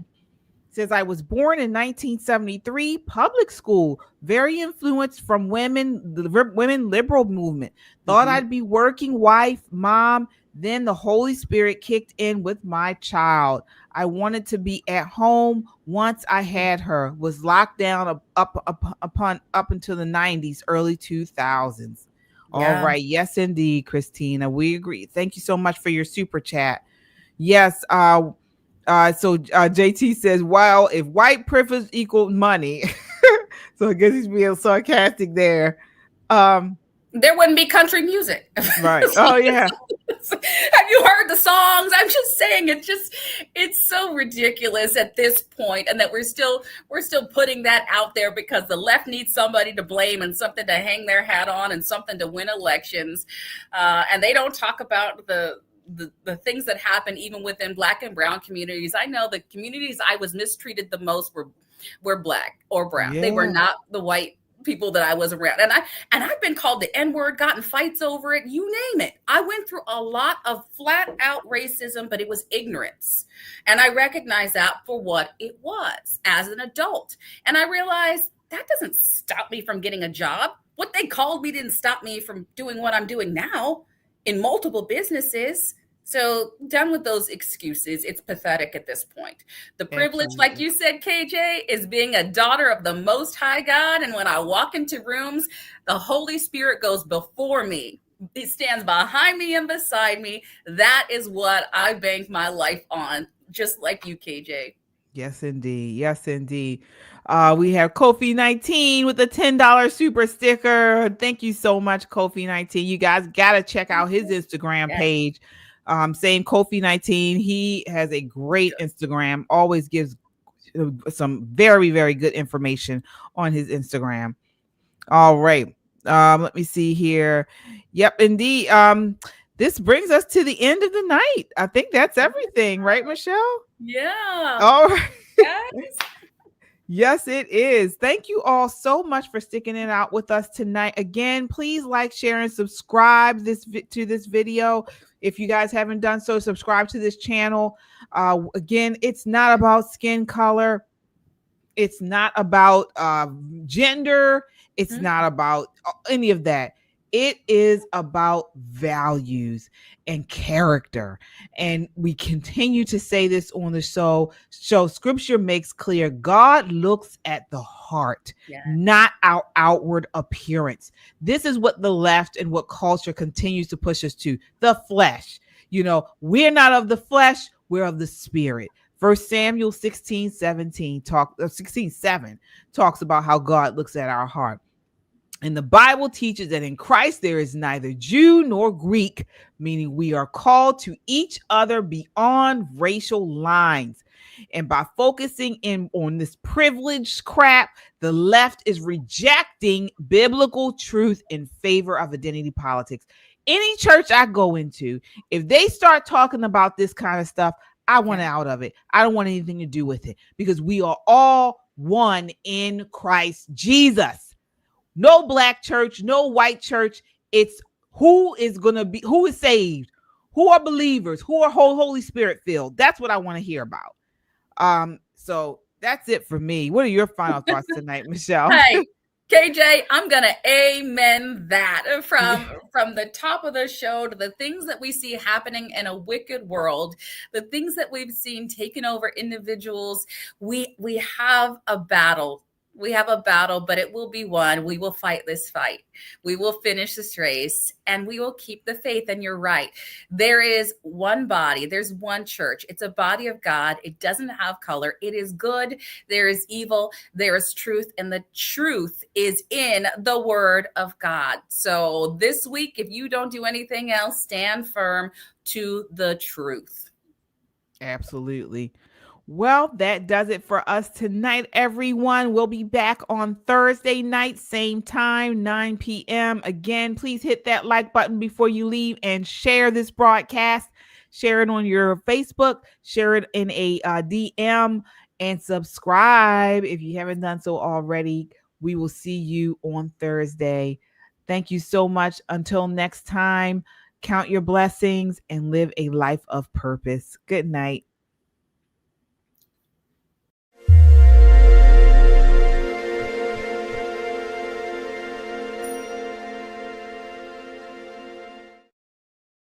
Says, I was born in 1973, public school, very influenced from the women liberal movement. Thought I'd be working wife, mom. Then the Holy Spirit kicked in with my child. I wanted to be at home once I had her. Was locked down up until the 90s, early 2000s. Yeah. All right. Yes, indeed, Christina. We agree. Thank you so much for your super chat. Yes. So JT says, wow, if white privilege equaled money. So I guess he's being sarcastic there. There wouldn't be country music. Right. Oh, yeah. Have you heard the songs? I'm just saying, it's so ridiculous at this point, and that we're still putting that out there because the left needs somebody to blame and something to hang their hat on and something to win elections. And they don't talk about the things that happen even within Black and brown communities. I know the communities I was mistreated the most were Black or brown. Yeah. They were not the white people that I was around. And I've been called the N-word, gotten fights over it, you name it. I went through a lot of flat out racism, but it was ignorance. And I recognize that for what it was as an adult. And I realized that doesn't stop me from getting a job. What they called me didn't stop me from doing what I'm doing now in multiple businesses. So done with those excuses. It's pathetic at this point. The privilege, like you said, KJ, is being a daughter of the Most High God. And when I walk into rooms, the Holy Spirit goes before me. It stands behind me and beside me. That is what I bank my life on, just like you, KJ. Yes, indeed. Yes, indeed. We have Kofi 19 with the $10 super sticker. Thank you so much, Kofi 19. You guys got to check out his Instagram page. Saying Kofi 19, he has a great Instagram, always gives some very, very good information on his Instagram. All right. Let me see here. Yep, indeed. This brings us to the end of the night. I think that's everything, right, Michelle? Yeah. All right. Guys. Yes, it is. Thank you all so much for sticking it out with us tonight. Again, please like, share, and subscribe to this video. If you guys haven't done so, subscribe to this channel. Again, it's not about skin color. It's not about gender. It's not about any of that. It is about values and character. And we continue to say this on the show. Scripture makes clear God looks at the heart, not our outward appearance. This is what the left and what culture continues to push us to, the flesh. You know, we're not of the flesh, we're of the spirit. 1 Samuel 16:7 talks about how God looks at our heart. And the Bible teaches that in Christ there is neither Jew nor Greek, meaning we are called to each other beyond racial lines. And by focusing in on this privileged crap, the left is rejecting biblical truth in favor of identity politics. Any church I go into, if they start talking about this kind of stuff, I want out of it. I don't want anything to do with it because we are all one in Christ Jesus. No black church, no white church. It's who is saved, who are believers, who are Holy Spirit filled. That's what I want to hear about. So that's it for me. What are your final thoughts tonight, Michelle? Hey, KJ, I'm gonna amen that from the top of the show to the things that we see happening in a wicked world, the things that we've seen taking over individuals. We have a battle. We have a battle, but it will be won. We will fight this fight. We will finish this race and we will keep the faith. And you're right. There is one body. There's one church. It's a body of God. It doesn't have color. It is good. There is evil. There is truth. And the truth is in the word of God. So this week, if you don't do anything else, stand firm to the truth. Absolutely. Well, that does it for us tonight, everyone. We'll be back on Thursday night, same time, 9 p.m. Again, please hit that like button before you leave and share this broadcast. Share it on your Facebook, share it in a DM, and subscribe if you haven't done so already. We will see you on Thursday. Thank you so much. Until next time, count your blessings and live a life of purpose. Good night.